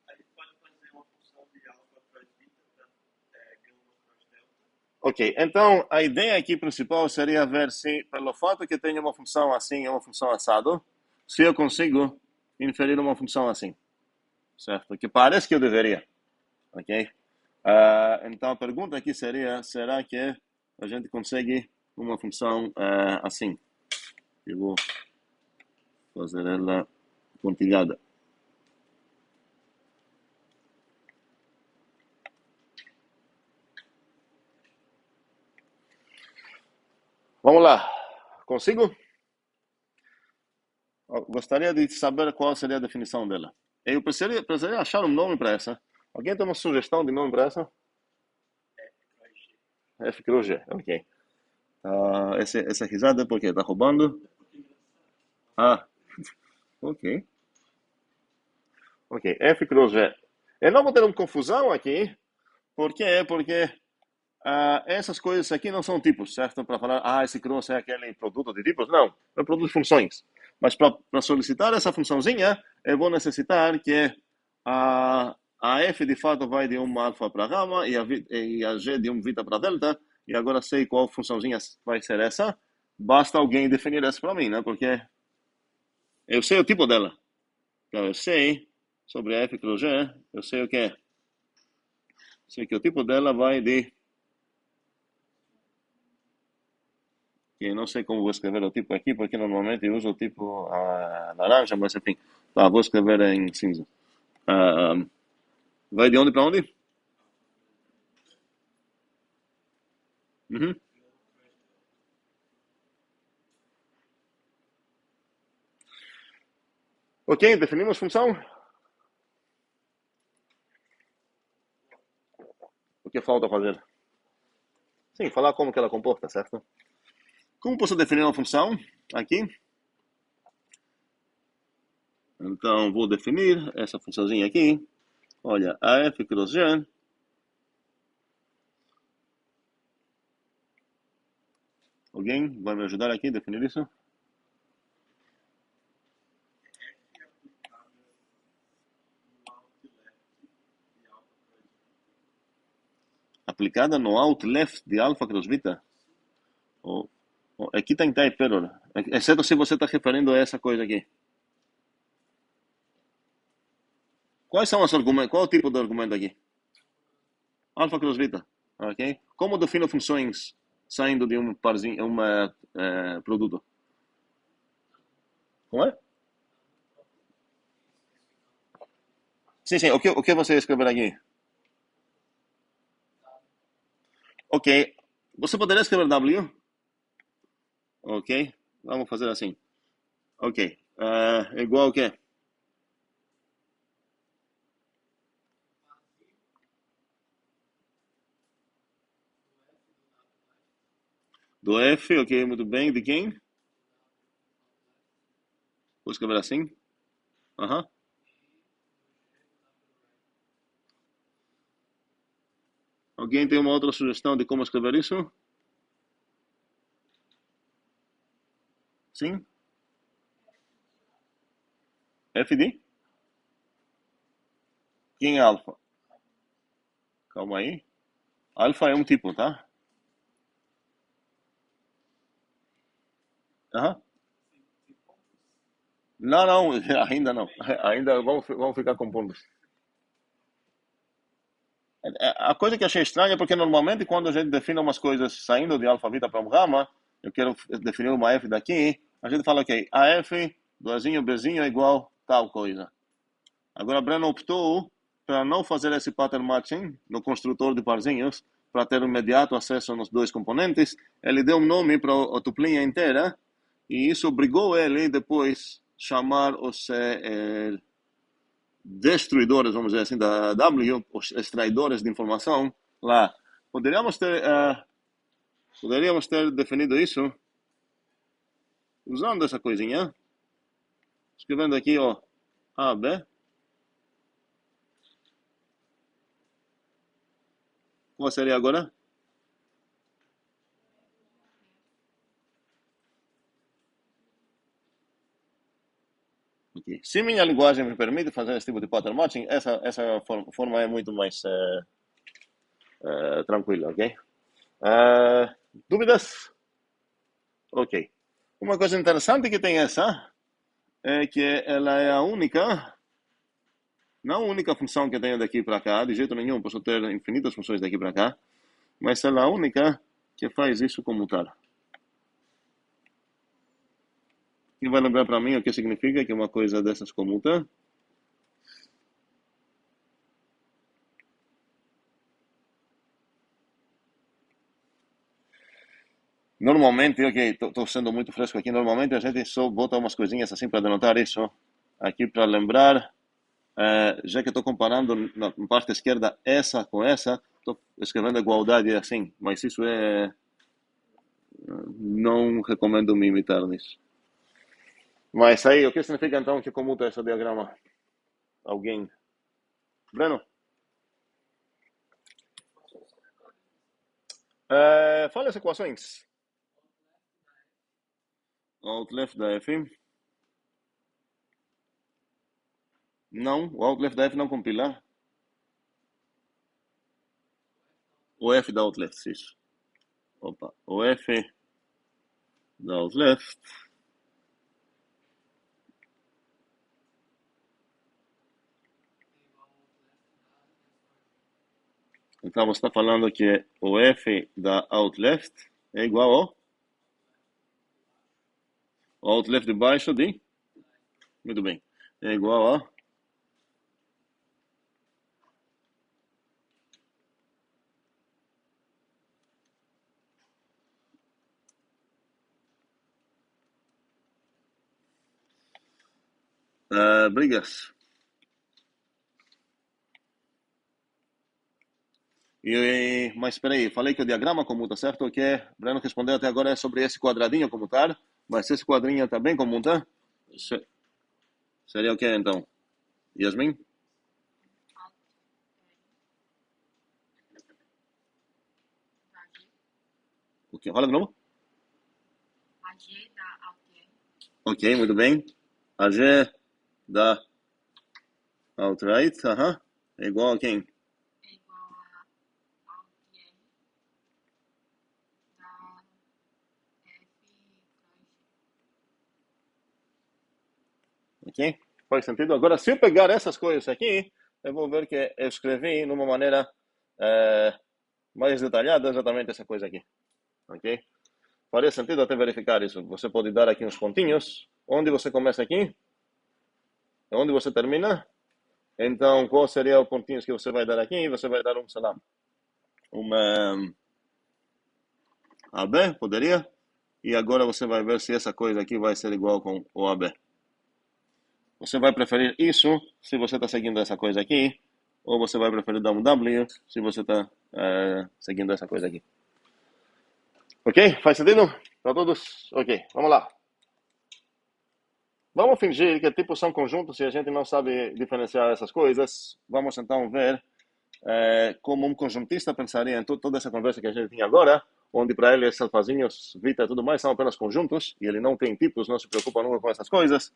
A gente pode fazer uma função de alfa cross beta para gama cross delta. Ok, então a ideia aqui principal seria ver se, pelo fato que tenho uma função assim e uma função assado, se eu consigo inferir uma função assim, certo? Que parece que eu deveria, ok? Então a pergunta aqui seria, será que a gente consegue uma função assim? Eu vou fazer ela pontilhada. Vamos lá, consigo? Eu gostaria de saber qual seria a definição dela. Eu precisaria achar um nome para essa. Alguém tem uma sugestão de nome para essa? F cruz G, ok. Essa risada é porque tá roubando? Ah, ok. Ok, F cruz G. Eu não vou ter uma confusão aqui. Por quê? Porque essas coisas aqui não são tipos, certo? Para falar, esse cross é aquele produto de tipos. Não, é um produto de funções. Mas para solicitar essa funçãozinha, eu vou necessitar que a f de fato vai de uma alfa para gama e a g de um beta para delta. E agora sei qual funçãozinha vai ser essa. Basta alguém definir essa para mim, né? Porque eu sei o tipo dela. Então eu sei sobre a f cruz g, eu sei o que é. Sei que o tipo dela vai de... Que não sei como vou escrever o tipo aqui, porque normalmente eu uso o tipo laranja, mas enfim. Tá, vou escrever em cinza. Vai de onde para onde? Uhum. Ok, definimos função. O que falta fazer? Sim, falar como que ela comporta, certo? Como posso definir uma função aqui? Então, vou definir essa funçãozinha aqui. Olha, a f cross g Alguém vai me ajudar aqui a definir isso? Aplicada no out left de alfa cross beta? Aqui está em type error, exceto se você está referindo a essa coisa aqui. Quais são os argumentos? Qual é o tipo de argumento aqui? Alfa cross beta, ok? Como defino funções saindo de um parzinho, produto? Como é? Sim, o que você escrever aqui? Ok, você poderia escrever W? Ok, vamos fazer assim. Ok, igual o quê? Do F, ok, muito bem. De quem? Vou escrever assim. Aham. Alguém tem uma outra sugestão de como escrever isso? Sim? F de? Quem é alfa? Calma aí. Alfa é um tipo, tá? Aham. Não, ainda não. Ainda vamos ficar com pontos. A coisa que achei estranha é porque normalmente quando a gente define umas coisas saindo de alfa beta para um gama, eu quero definir uma F daqui, a gente fala, ok, a F, doazinho, Bzinho é igual tal coisa. Agora, Breno optou para não fazer esse pattern matching no construtor de parzinhos, para ter um imediato acesso nos dois componentes. Ele deu um nome para a tuplinha inteira, e isso obrigou ele depois chamar os destruidores, vamos dizer assim, da W, os extraidores de informação lá. Poderíamos ter, poderíamos ter definido isso usando essa coisinha, escrevendo aqui, ó, A, B. Qual seria agora? Okay. Se minha linguagem me permite fazer esse tipo de pattern matching, essa forma é muito mais tranquila, ok? Dúvidas? Ok. Uma coisa interessante que tem essa é que ela é a única, não a única função que tenho daqui para cá, de jeito nenhum, posso ter infinitas funções daqui para cá, mas ela é a única que faz isso comutar. Quem vai lembrar para mim o que significa que uma coisa dessas comuta? Normalmente, ok, estou sendo muito fresco aqui, normalmente a gente só bota umas coisinhas assim para denotar isso. Aqui para lembrar, já que estou comparando na parte esquerda essa com essa, estou escrevendo igualdade assim, mas isso é... Não recomendo me imitar nisso. Mas aí, o que significa então que comuta esse diagrama? Alguém? Breno? Fala as equações. Out left da F. Não, o out left da F não compila. O F da out left, isso. Opa, o F da out left. Então você está falando que o F da out left é igual ao out left de baixo de? Muito bem. É igual a brigas. Mas espera aí, falei que o diagrama comuta, certo? O que o Breno respondeu até agora é sobre esse quadradinho comutar, mas esse quadrinho também comuta? Se- Seria o que então? Yasmin? O que? Fala de novo? G da Altier Ok, muito bem. A G da alt-right, é igual a quem? é igual a Altier da F cross G. Ok? Faz sentido? Agora, se eu pegar essas coisas aqui, eu vou ver que eu escrevi de uma maneira mais detalhada exatamente essa coisa aqui. Ok? Faria sentido até verificar isso. Você pode dar aqui uns pontinhos. Onde você começa aqui? Onde você termina? Então, qual seria os pontinhos que você vai dar aqui? Você vai dar sei lá, uma AB, poderia? E agora você vai ver se essa coisa aqui vai ser igual com o AB. Você vai preferir isso se você está seguindo essa coisa aqui, ou você vai preferir dar um W se você está seguindo essa coisa aqui. Ok? Faz sentido? Para todos? Ok, vamos lá. Vamos fingir que tipos são conjuntos e a gente não sabe diferenciar essas coisas. Vamos então ver como um conjuntista pensaria em toda essa conversa que a gente tinha agora, onde para ele esses alfazinhos, Vita e tudo mais são apenas conjuntos, e ele não tem tipos, não se preocupa nunca com essas coisas.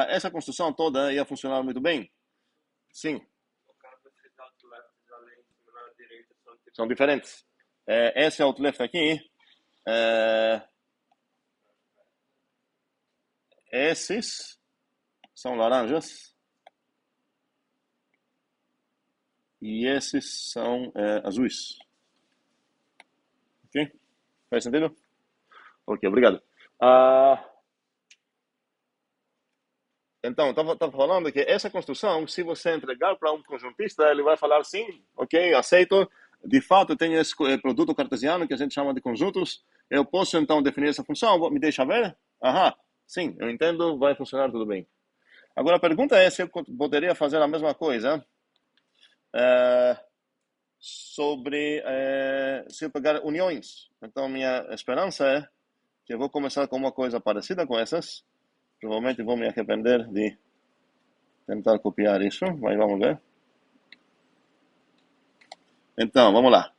Essa construção toda ia funcionar muito bem. Sim, No caso, esses outlets além de cima na direita são tipo são diferentes. Esse outleft aqui, esses são laranjas, e esses são azuis. Ok? Faz sentido? Ok, obrigado. Então, estava falando que essa construção, se você entregar para um conjuntista, ele vai falar sim, ok, aceito. De fato, tem esse produto cartesiano que a gente chama de conjuntos. Eu posso então definir essa função? Me deixa ver? Sim, eu entendo, vai funcionar tudo bem. Agora a pergunta é se eu poderia fazer a mesma coisa sobre se eu pegar uniões. Então, minha esperança é que eu vou começar com uma coisa parecida com essas. Provavelmente vou me arrepender de tentar copiar isso, mas vamos ver. Então, vamos lá.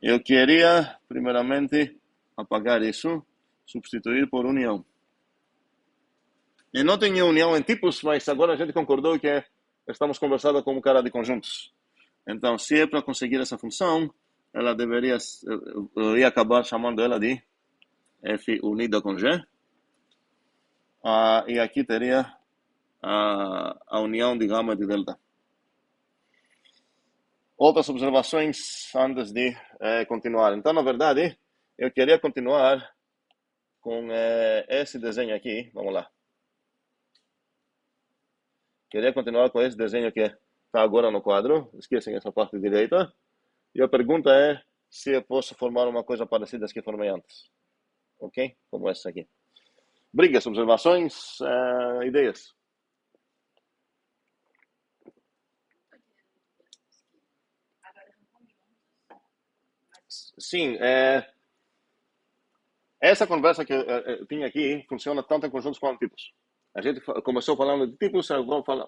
Eu queria, primeiramente, apagar isso, substituir por união. E não tenho união em tipos, mas agora a gente concordou que estamos conversando com um cara de conjuntos. Então, se é para conseguir essa função, ela deveria, eu ia acabar chamando ela de F unida com G. E aqui teria a união de gama de delta. Outras observações antes de continuar. Então, na verdade, eu queria continuar com esse desenho aqui. Vamos lá. Queria continuar com esse desenho que está agora no quadro. Esquecem essa parte direita. E a pergunta é se eu posso formar uma coisa parecida às que formei antes. Ok? Como essa aqui. Brigas, observações, ideias. Agora são conjuntos. Sim, essa conversa que eu tinha aqui funciona tanto em conjuntos quanto em tipos. A gente começou falando de tipos,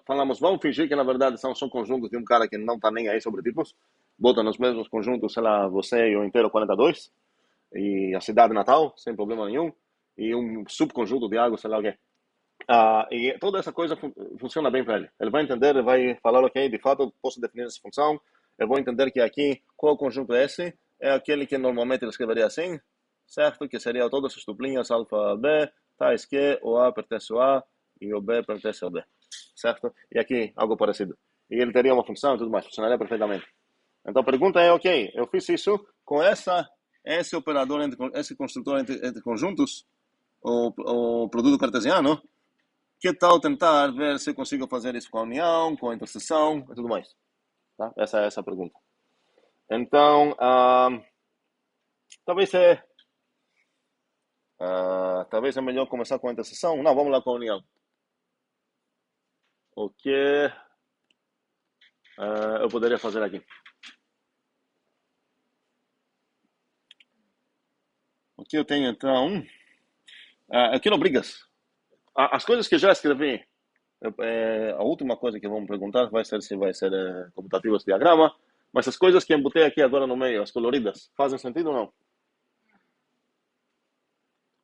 falamos, vamos fingir que na verdade são conjuntos de um cara que não está nem aí sobre tipos. Bota nos mesmos conjuntos, sei lá, você e o inteiro 42, e a cidade natal, sem problema nenhum, e um subconjunto de algo, sei lá o quê. E toda essa coisa funciona bem para ele. Ele vai entender, ele vai falar, ok, de fato, eu posso definir essa função, eu vou entender que aqui, qual conjunto é esse? É aquele que normalmente ele escreveria assim, certo? Que seria todas as duplinhas alfa B, tais que o A pertence ao A e o B pertence ao B, certo? E aqui, algo parecido. E ele teria uma função e tudo mais, funcionaria perfeitamente. Então a pergunta é, ok, eu fiz isso com esse operador, esse construtor entre conjuntos, o produto cartesiano. Que tal tentar ver se eu consigo fazer isso com a união, com a interseção e tudo mais? Tá? Essa é essa pergunta. Então, talvez é melhor começar com a interseção. Não, vamos lá com a união. O que eu poderia fazer aqui? O que eu tenho então? Aqui não brigas. As coisas que eu já escrevi, a última coisa que vamos perguntar vai ser se vai ser comutativo esse diagrama, mas as coisas que eu botei aqui agora no meio, as coloridas, fazem sentido ou não?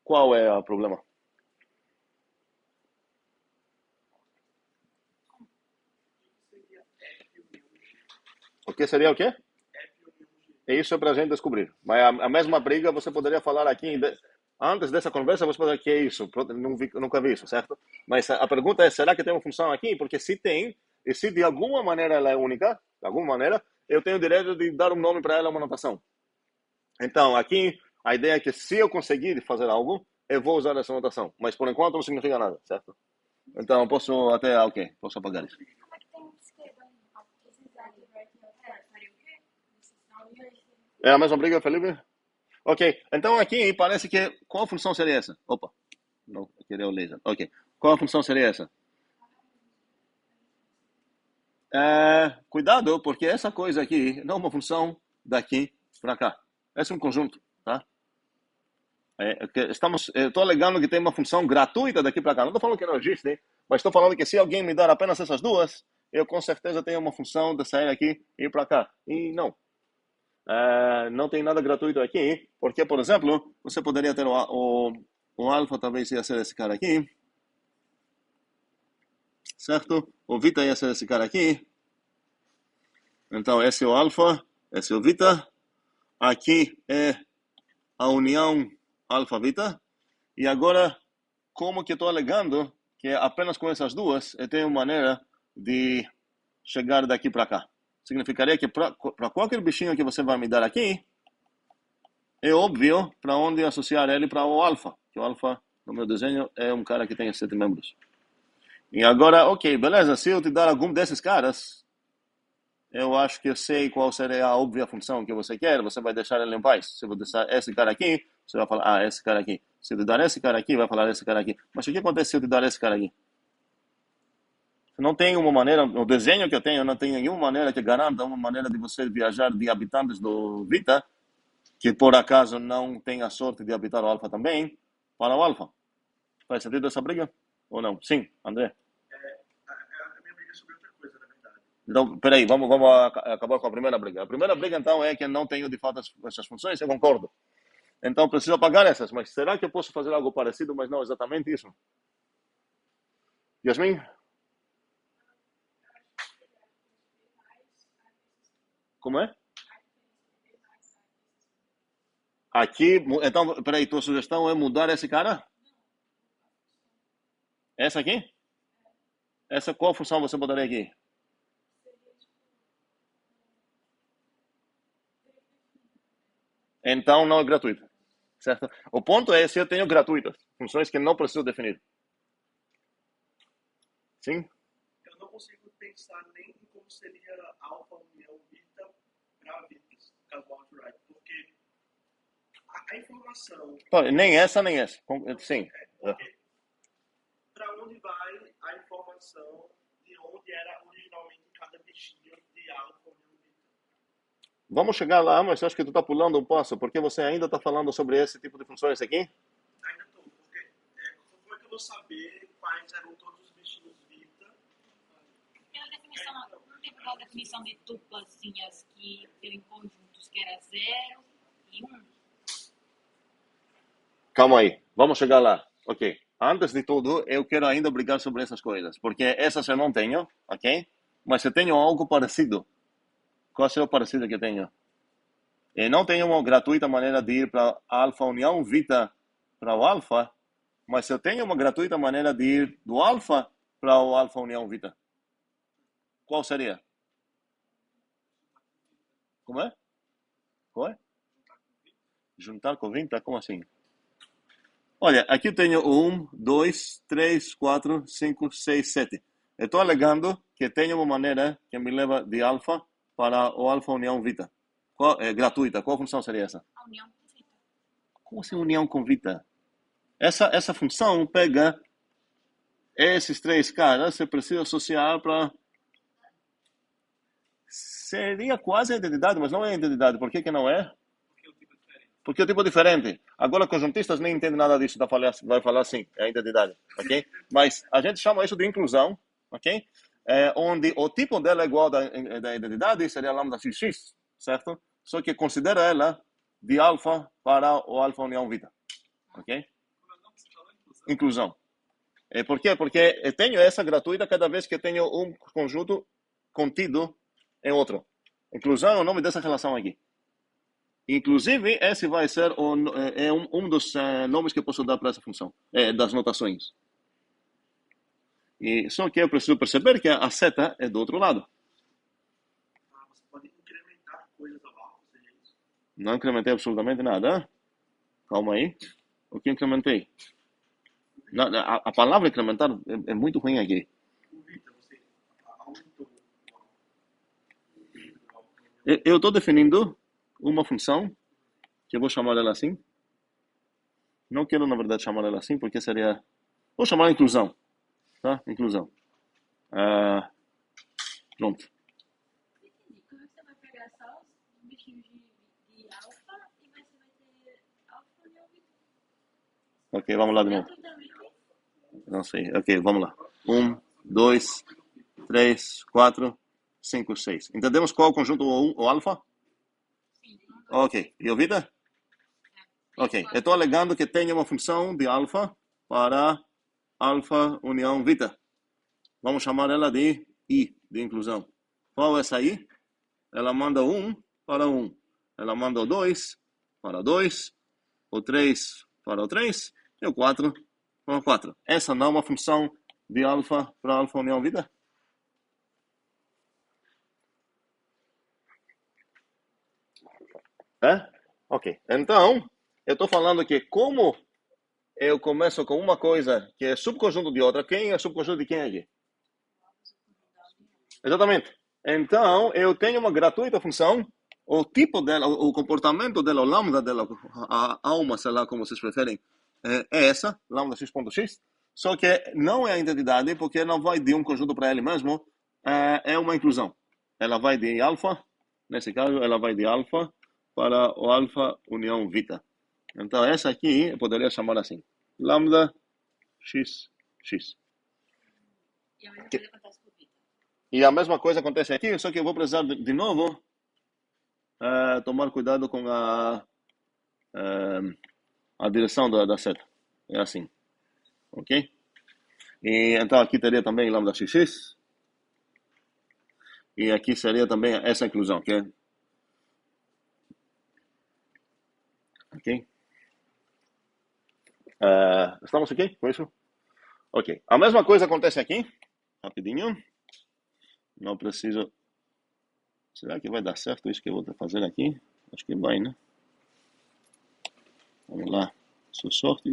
Qual é o problema? Seria F união G. O que seria o quê? F união G. Isso é para a gente descobrir. Mas a mesma briga você poderia falar aqui, antes dessa conversa, você poderia, que é isso? Nunca vi isso, certo? Mas a pergunta é, será que tem uma função aqui? Porque se tem, e se de alguma maneira ela é única, de alguma maneira, eu tenho o direito de dar um nome para ela, uma notação. Então, aqui, a ideia é que se eu conseguir fazer algo, eu vou usar essa notação. Mas, por enquanto, não significa nada, certo? Então, posso até, ok, posso apagar isso. Como é que tem esquerda ali? Esses aqui, faria o quê? É a mesma briga, Felipe? Ok, então aqui parece que, qual função seria essa? Opa, não, queria o laser. Ok, qual função seria essa? Cuidado, porque essa coisa aqui não é uma função daqui para cá. Esse é um conjunto, tá? Eu estou alegando que tem uma função gratuita daqui para cá. Não estou falando que não existe, mas estou falando que se alguém me dar apenas essas duas, eu com certeza tenho uma função de sair aqui e ir para cá. E não. Não tem nada gratuito aqui, porque, por exemplo, você poderia ter o alfa, talvez ia ser esse cara aqui, certo? O vita ia ser esse cara aqui. Então, esse é o alfa, esse é o vita. Aqui é a união alfa-vita. E agora, como que estou alegando que apenas com essas duas eu tenho maneira de chegar daqui para cá? Significaria que para qualquer bichinho que você vai me dar aqui, é óbvio para onde associar ele para o alfa. Que o alfa, no meu desenho, é um cara que tem 7 membros. E agora, ok, beleza, se eu te dar algum desses caras, eu acho que eu sei qual seria a óbvia função que você quer, você vai deixar ele em paz. Se eu deixar esse cara aqui, você vai falar, esse cara aqui. Se eu te dar esse cara aqui, vai falar esse cara aqui. Mas o que acontece se eu te dar esse cara aqui? Não tem uma maneira, no desenho que eu tenho, não tem nenhuma maneira que garanta uma maneira de você viajar de habitantes do Vita, que por acaso não tem a sorte de habitar o Alfa também, para o Alfa. Faz sentido essa briga? Ou não? Sim, André. A minha briga é sobre outra coisa, na verdade. Então, peraí, vamos acabar com a primeira briga. A primeira briga, então, é que não tenho de fato essas funções, eu concordo. Então, preciso apagar essas, mas será que eu posso fazer algo parecido, mas não exatamente isso? Yasmin? Como é? Aqui, então, peraí, tua sugestão é mudar esse cara? Essa aqui? Essa qual função você botaria aqui? Então não é gratuito, certo? O ponto é se eu tenho gratuitas, funções que não preciso definir. Sim? Eu não consigo pensar nem em como seria alfa união beta para vitas, caso outright, porque a informação... Pô, nem essa, nem essa. Sim. Porque para onde vai a informação de onde era originalmente cada bichinho de alfa união beta? Vamos chegar lá, mas eu acho que tu está pulando um passo, porque você ainda está falando sobre esse tipo de funções aqui? Ainda estou, porque como é que eu vou saber quais eram todos os bichinhos Vita? Pela definição, não tem pela definição de duplazinhas que deu em conjuntos, que era 0 e 1. Calma aí, vamos chegar lá. Ok. Antes de tudo, eu quero ainda brigar sobre essas coisas, porque essas eu não tenho, ok? Mas eu tenho algo parecido. Qual é o parecido que eu tenho? Eu não tenho uma gratuita maneira de ir para alfa união vita para o alfa, mas eu tenho uma gratuita maneira de ir do alfa para o alfa união vita. Qual seria? Como é? Qual é? Juntar com vita? Como assim? Olha, aqui eu tenho 1, 2, 3, 4, 5, 6, 7. Eu estou alegando que tenho uma maneira que me leva de alfa para o alfa união vita. Gratuita. Qual função seria essa? A união com vita. Como assim união com vita? Essa função pega esses 3 caras, você precisa associar para... Seria quase a identidade, mas não é a identidade. Por que não é? Porque o tipo é diferente. Agora, conjuntistas nem entendem nada disso, vai falar assim, é a identidade, ok? Mas a gente chama isso de inclusão, ok? Onde o tipo dela é igual da identidade, seria a lambda xx, certo? Só que considera ela de alfa para o alfa união vita, ok? inclusão. Por quê? Porque eu tenho essa gratuita cada vez que eu tenho um conjunto contido em outro. Inclusão é o nome dessa relação aqui. Inclusive, esse vai ser um dos nomes que eu posso dar para essa função, das notações. E só que eu preciso perceber que a seta é do outro lado. Você pode incrementar coisas abaixo, seja isso. Não incrementei absolutamente nada. Calma aí. O que incrementei? Não, a palavra incrementar é muito ruim aqui. O Vita, você aumentou. Eu estou definindo uma função, que eu vou chamar ela assim. Não quero, na verdade, chamar ela assim, porque seria... Vou chamar inclusão. Tá? Inclusão. Pronto. Entendi. Como é que você vai pegar só os bichinhos de alfa e você vai ter alfa e ômega? Ok, vamos lá de novo. Dentro também tem? Não sei. Ok, vamos lá. 1, 2, 3, 4, 5, 6. Entendemos qual é o conjunto o alfa? Sim. Ok. E o Vita? Ok. Eu estou alegando que tem uma função de alfa para alfa união Vita. Vamos chamar ela de I, de inclusão. Qual é essa I? Ela manda 1 para 1. Ela manda o 2 para 2. O 3 para o 3. E o 4 para o 4. Essa não é uma função de alfa para alfa união Vita? É? Ok. Então, eu estou falando que como eu começo com uma coisa que é subconjunto de outra, quem é subconjunto de quem aqui? Exatamente. Então, eu tenho uma gratuita função, o tipo dela, o comportamento dela, o lambda dela, a alma, sei lá como vocês preferem, é essa, lambda x.x, só que não é a identidade, porque não vai de um conjunto para ele mesmo, é uma inclusão. Ela vai de alfa, nesse caso, ela vai de alfa para o alfa união vita. Então, essa aqui eu poderia chamar assim, lambda x, x. E a mesma coisa acontece com o Vita. E a mesma coisa acontece aqui, só que eu vou precisar de novo tomar cuidado com a direção da seta. É assim, ok? E então aqui teria também lambda xx. E aqui seria também essa inclusão, ok? Ok? Estamos aqui com isso? Ok. A mesma coisa acontece aqui. Rapidinho. Não preciso... Será que vai dar certo isso que eu vou fazer aqui? Acho que vai, né? Vamos lá. Sua sorte.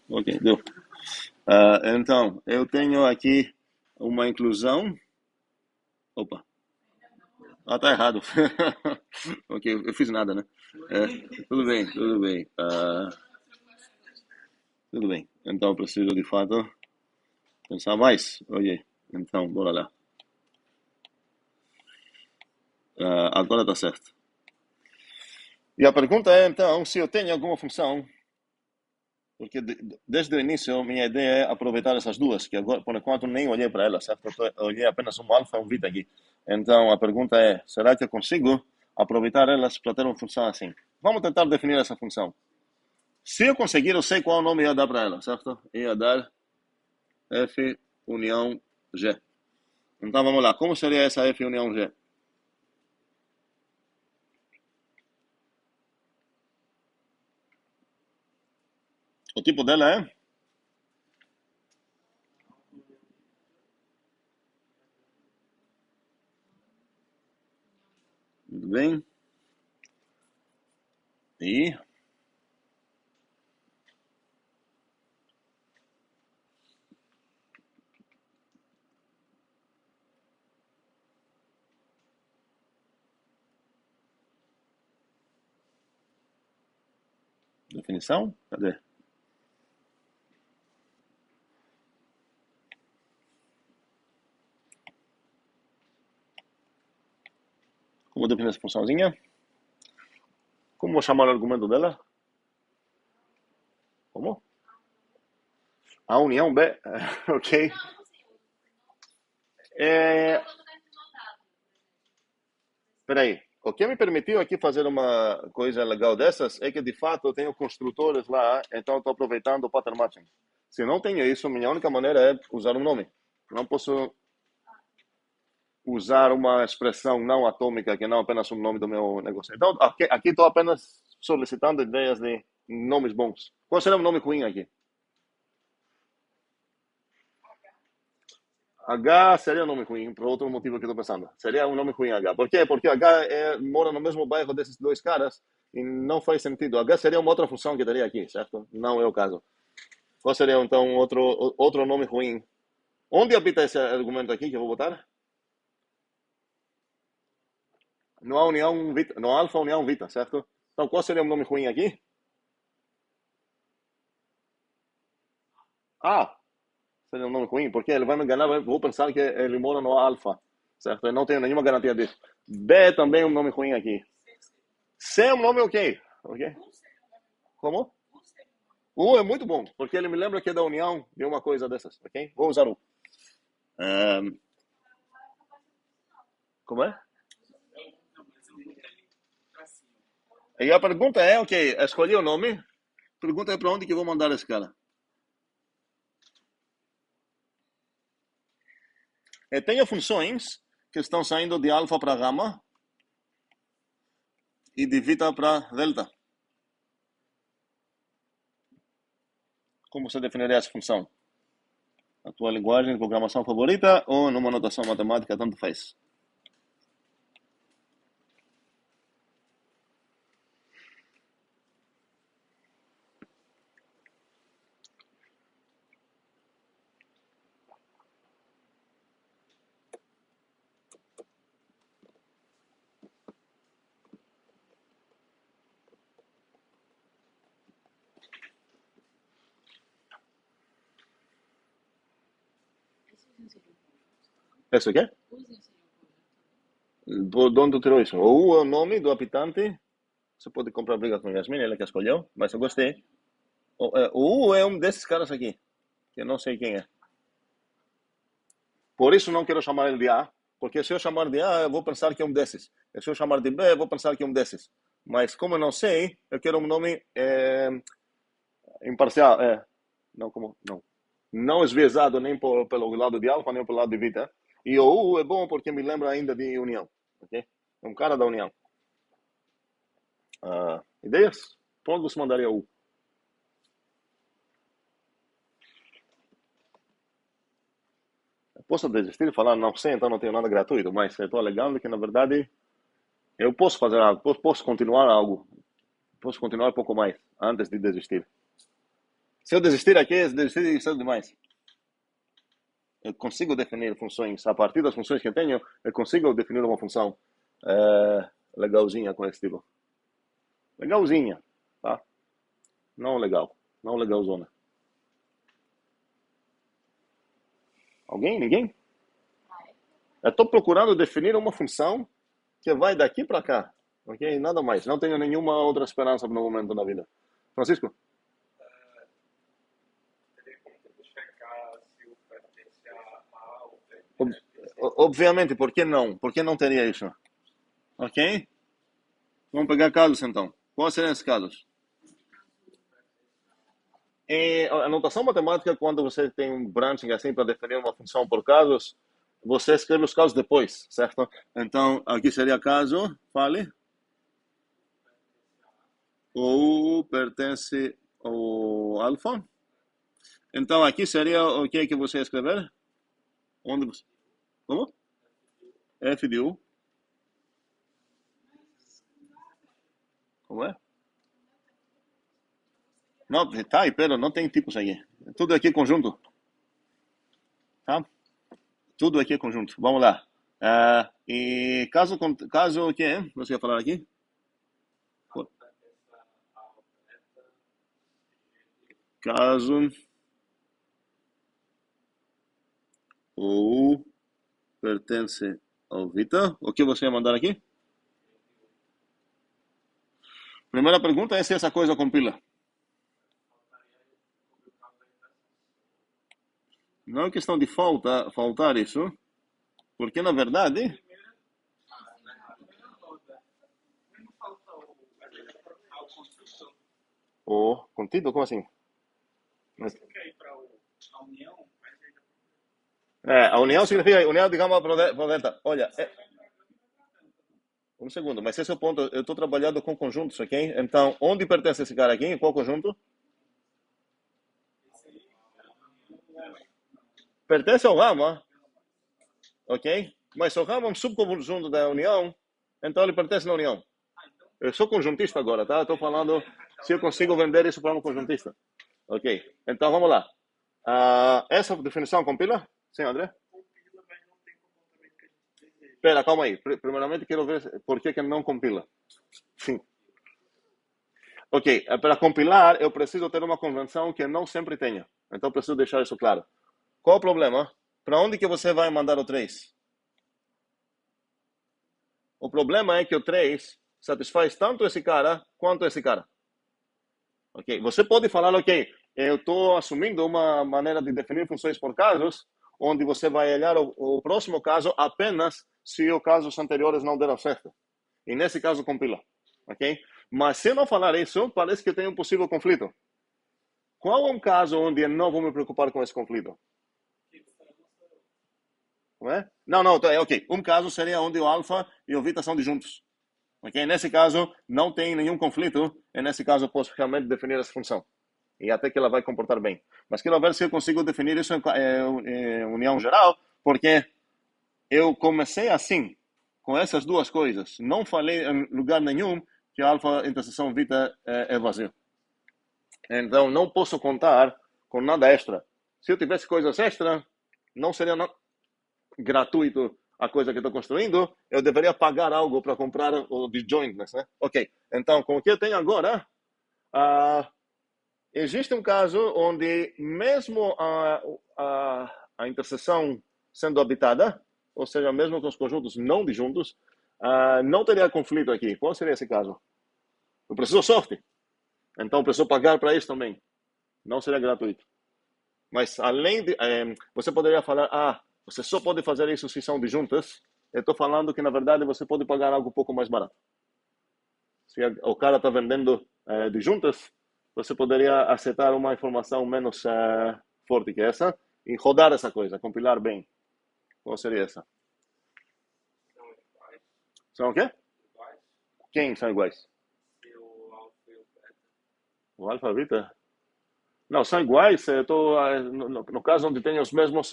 Ok, deu. Então, eu tenho aqui uma inclusão. Opa. Tá errado. Ok, eu fiz nada, né? Tudo bem, tudo bem. Tudo bem. Então, eu preciso, de fato, pensar mais. Ok, então, bora lá. Agora tá certo. E a pergunta é, então, se eu tenho alguma função, porque desde o início minha ideia é aproveitar essas duas, que agora, por enquanto, nem olhei para elas, certo? Eu olhei apenas um alfa e um beta aqui. Então, a pergunta é, será que eu consigo aproveitar elas para ter uma função assim? Vamos tentar definir essa função. Se eu conseguir, eu sei qual nome ia dar para ela, certo? Ia dar F união G. Então, vamos lá. Como seria essa F união G? O tipo dela é? Muito bem. E definição? Cadê? Como definir essa funçãozinha? Como vou chamar o argumento dela? Como? A união B. Ok. Peraí. O que me permitiu aqui fazer uma coisa legal dessas é que, de fato, eu tenho construtores lá, então estou aproveitando o pattern matching. Se eu não tenho isso, minha única maneira é usar um nome. Não posso usar uma expressão não atômica, que não apenas o nome do meu negócio. Então, aqui estou apenas solicitando ideias de nomes bons. Qual seria um nome ruim aqui? H seria um nome ruim, por outro motivo que estou pensando. Seria um nome ruim H. Por quê? Porque H mora no mesmo bairro desses dois caras e não faz sentido. H seria uma outra função que teria aqui, certo? Não é o caso. Qual seria, então, outro nome ruim? Onde habita esse argumento aqui que eu vou botar? No A união vita, no alfa união vita, certo? Então, qual seria um nome ruim aqui? A seria um nome ruim, porque ele vai me enganar, vou pensar que ele mora no alfa, certo? Eu não tenho nenhuma garantia disso. B também é um nome ruim aqui. C é um nome ok, ok? Como? U é muito bom, porque ele me lembra que é da união de uma coisa dessas, ok? Vou usar U. Como é? E a pergunta é, ok, escolhi o nome, a pergunta é para onde que eu vou mandar esse cara? Eu tenho funções que estão saindo de alfa para gama e de vita para delta. Como você definiria essa função? A tua linguagem de programação favorita ou numa notação matemática, tanto faz? Isso aqui? De onde tu tirou isso? O U é o nome do habitante. Você pode comprar briga com Yasmin, ela que escolheu, mas eu gostei. O U é um desses caras aqui, que eu não sei quem é. Por isso não quero chamar ele de A, porque se eu chamar de A, eu vou pensar que é um desses. E se eu chamar de B, eu vou pensar que é um desses. Mas como eu não sei, eu quero um nome imparcial. Não, como, não esviesado nem pelo lado de alfa, nem pelo lado de beta. E o U é bom porque me lembra ainda de união. Ok? É um cara da união. Ideias? Para onde você mandaria o U? Eu posso desistir e falar, não sei, então não tenho nada gratuito, mas eu estou alegando que, na verdade, eu posso fazer algo, posso continuar algo, posso continuar um pouco mais antes de desistir. Se eu desistir aqui, eu desistir cedo demais. Eu consigo definir funções, a partir das funções que eu tenho, eu consigo definir uma função legalzinha com esse estilo. Legalzinha, tá? Não legal, não legalzona. Alguém? Ninguém? Eu estou procurando definir uma função que vai daqui para cá, ok? Nada mais. Não tenho nenhuma outra esperança no momento da vida. Francisco? Teria como checar se o pertence a ou Obviamente, por que não? Por que não teria isso? Ok? Vamos pegar casos então. Quais seriam esses casos? A notação matemática, quando você tem um branching assim para definir uma função por casos, você escreve os casos depois, certo? Então, aqui seria caso, fale. Ou pertence ao alfa. Então, aqui seria o que você ia escrever? Onde você... Como? F de U. Como é? Não, tá, pero não tem tipos aqui. Tudo aqui é conjunto. Tá? Tudo aqui é conjunto. Vamos lá. E caso o que é? Você ia falar aqui? Caso ou pertence ao Vita. O que você ia mandar aqui? Primeira pergunta é se essa coisa compila. Não é questão de faltar isso, porque na verdade... O contido? Como assim? Mas... Você quer ir para o A união significa união de gama para delta. Olha, um segundo, mas esse é o ponto. Eu estou trabalhando com conjuntos, ok? Então, onde pertence esse cara aqui? Em qual conjunto? Pertence ao gama, ok? Mas se o gama é um subconjunto da união, então ele pertence na união. Eu sou conjuntista agora, tá? Estou falando se eu consigo vender isso para um conjuntista. Ok, então vamos lá. Essa definição compila? Sim, André? Compila, mas não tem comportamento que a gente deseja. Espera, calma aí. Primeiramente quero ver por que não compila. Sim. Ok, para compilar eu preciso ter uma convenção que não sempre tenha. Então preciso deixar isso claro. Qual o problema? Para onde que você vai mandar o 3? O problema é que o 3 satisfaz tanto esse cara quanto esse cara. Ok? Você pode falar, ok, eu estou assumindo uma maneira de definir funções por casos, onde você vai olhar o próximo caso apenas se os casos anteriores não deram certo. E nesse caso compila. Ok? Mas se eu não falar isso, parece que tem um possível conflito. Qual é um caso onde eu não vou me preocupar com esse conflito? Não é? Não, ok. Um caso seria onde o alfa e o beta são disjuntos. Ok? Nesse caso, não tem nenhum conflito. E nesse caso, eu posso realmente definir essa função. E até que ela vai comportar bem. Mas quero ver se eu consigo definir isso em união geral, porque eu comecei assim, com essas duas coisas. Não falei em lugar nenhum que alfa interseção beta é vazio. Então, não posso contar com nada extra. Se eu tivesse coisas extra, não seria gratuito a coisa que estou construindo, eu deveria pagar algo para comprar o disjointness, né? Ok, então, com o que eu tenho agora, existe um caso onde mesmo a interseção sendo habitada, ou seja, mesmo com os conjuntos não disjuntos, não teria conflito aqui. Qual seria esse caso? Eu preciso sorte. Então, eu preciso pagar para isso também. Não seria gratuito. Mas, além de... você poderia falar, você só pode fazer isso se são disjuntas. Eu estou falando que, na verdade, você pode pagar algo um pouco mais barato. Se o cara está vendendo disjuntas, você poderia aceitar uma informação menos forte que essa e rodar essa coisa, compilar bem. Qual seria essa? São o quê? Quem são iguais? O alfa e o beta? Não, são iguais. Eu tô, no caso onde tem os mesmos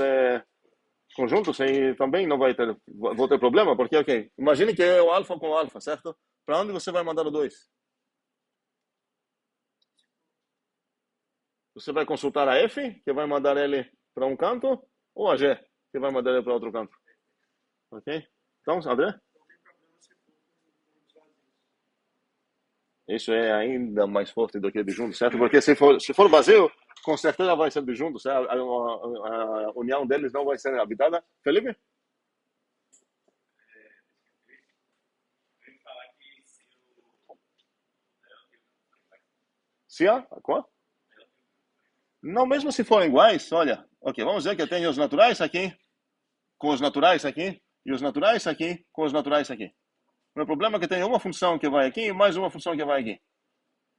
conjuntos, aí também não vou ter problema, porque, ok, imagine que é o alfa com o alfa, certo? Para onde você vai mandar o 2? Você vai consultar a F, que vai mandar ele para um canto, ou a G, que vai mandar ele para outro canto. Ok? Então, André? Isso é ainda mais forte do que disjunto, certo? Porque se for vazio, com certeza vai ser disjunto, certo? A união deles não vai ser habitada. Felipe? Se a? Qual? Não, mesmo se forem iguais, olha, ok, vamos dizer que eu tenho os naturais aqui, com os naturais aqui, e os naturais aqui, com os naturais aqui. O meu problema é que tem uma função que vai aqui e mais uma função que vai aqui.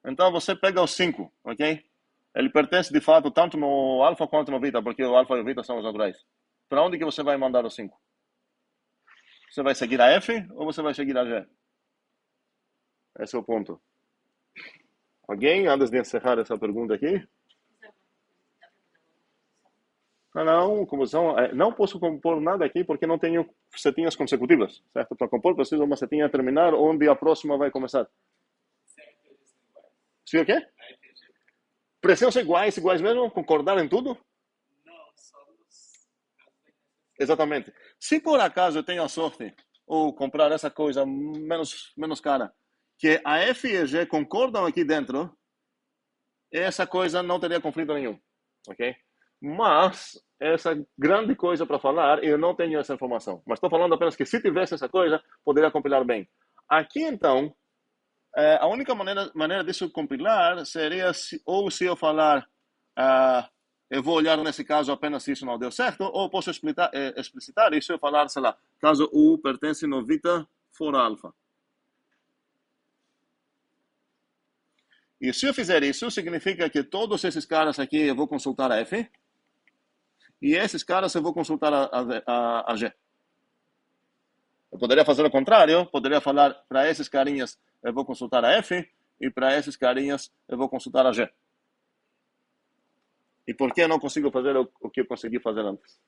Então você pega os 5, ok? Ele pertence de fato tanto no alfa quanto no beta, porque o alfa e o beta são os naturais. Para onde que você vai mandar os 5? Você vai seguir a F ou você vai seguir a G? Esse é o ponto. Alguém, antes de encerrar essa pergunta aqui? Não, não posso compor nada aqui porque não tenho setinhas consecutivas, certo? Para compor preciso uma setinha terminar onde a próxima vai começar. Se o quê? Precisam ser iguais mesmo? Concordar em tudo? Não, só nos... Exatamente. Se por acaso eu tenho a sorte ou comprar essa coisa menos cara, que a F e a G concordam aqui dentro, essa coisa não teria conflito nenhum, ok? Mas essa grande coisa para falar, eu não tenho essa informação. Mas estou falando apenas que se tivesse essa coisa, poderia compilar bem. Aqui então, a única maneira disso compilar seria se eu falar eu vou olhar nesse caso apenas se isso não deu certo, ou posso explicitar isso e falar, sei lá, caso U pertence no beta for alfa. E se eu fizer isso, significa que todos esses caras aqui eu vou consultar a F, e esses caras eu vou consultar a G. Eu poderia fazer o contrário, poderia falar para esses carinhas eu vou consultar a F, e para esses carinhas eu vou consultar a G. E por que eu não consigo fazer o que eu consegui fazer antes?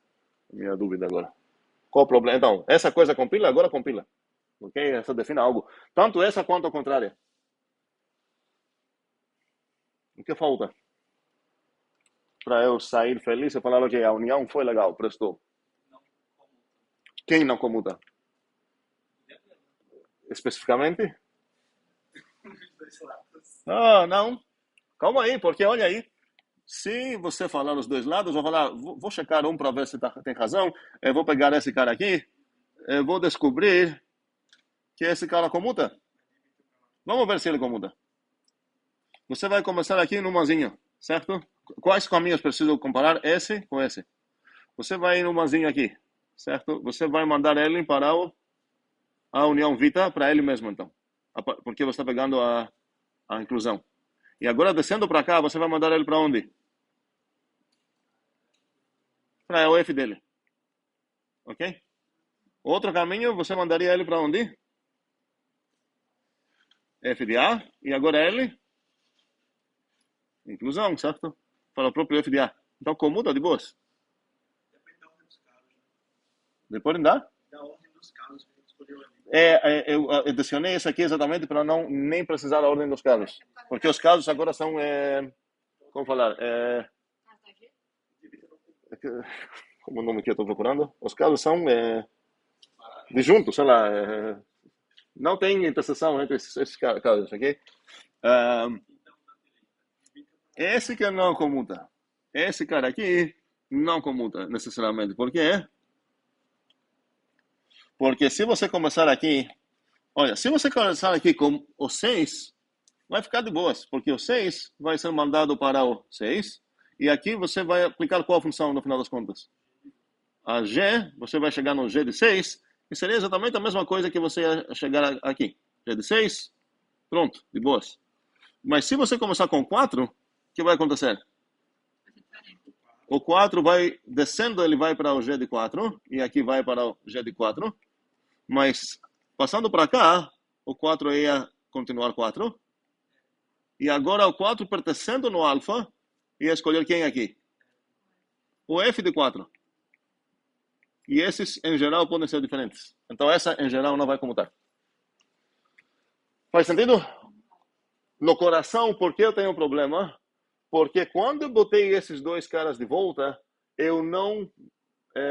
Minha dúvida agora. Qual o problema? Então, essa coisa compila, agora compila. Ok? Essa define algo. Tanto essa quanto a contrária. O que falta? Para eu sair feliz e falar, ok, a união foi legal, prestou. Quem não comuta? Especificamente? Ah, não. Calma aí, porque olha aí. Se você falar os dois lados, eu vou falar, vou checar um para ver se tem razão. Eu vou pegar esse cara aqui, eu vou descobrir que esse cara comuta. Vamos ver se ele comuta. Você vai começar aqui no manzinho, certo? Quais caminhos preciso comparar esse com esse? Você vai no manzinho aqui, certo? Você vai mandar ele para a união vita para ele mesmo, então. Porque você está pegando a inclusão. E agora, descendo para cá, você vai mandar ele para onde? Para o F dele. Ok? Outro caminho, você mandaria ele para onde? F de A. E agora L? Inclusão, certo? Para o próprio F de A. Então, comuta de boas. Depende da ordem dos casos, né? Depois dá? Da ordem dos casos que a gente escolheu ali. Eu adicionei isso aqui exatamente para não nem precisar da ordem dos casos. Porque os casos agora são, como falar, como o nome que eu estou procurando? Os casos são disjuntos, sei lá. Não tem interseção entre esses casos, ok? Esse que não comuta. Esse cara aqui não comuta necessariamente. Por quê? Porque se você começar aqui, olha, se você começar aqui com o 6, vai ficar de boas, porque o 6 vai ser mandado para o 6, e aqui você vai aplicar qual função no final das contas? A G, você vai chegar no G de 6, e seria exatamente a mesma coisa que você ia chegar aqui. G de 6, pronto, de boas. Mas se você começar com 4, o que vai acontecer? O 4 vai descendo, ele vai para o G de 4, e aqui vai para o G de 4, mas passando para cá, o 4 ia continuar 4, e agora o 4 pertencendo no alfa, ia escolher quem aqui? O F de 4. E esses, em geral, podem ser diferentes. Então, essa, em geral, não vai comutar. Faz sentido? No coração, por que eu tenho um problema? Porque quando eu botei esses dois caras de volta, eu não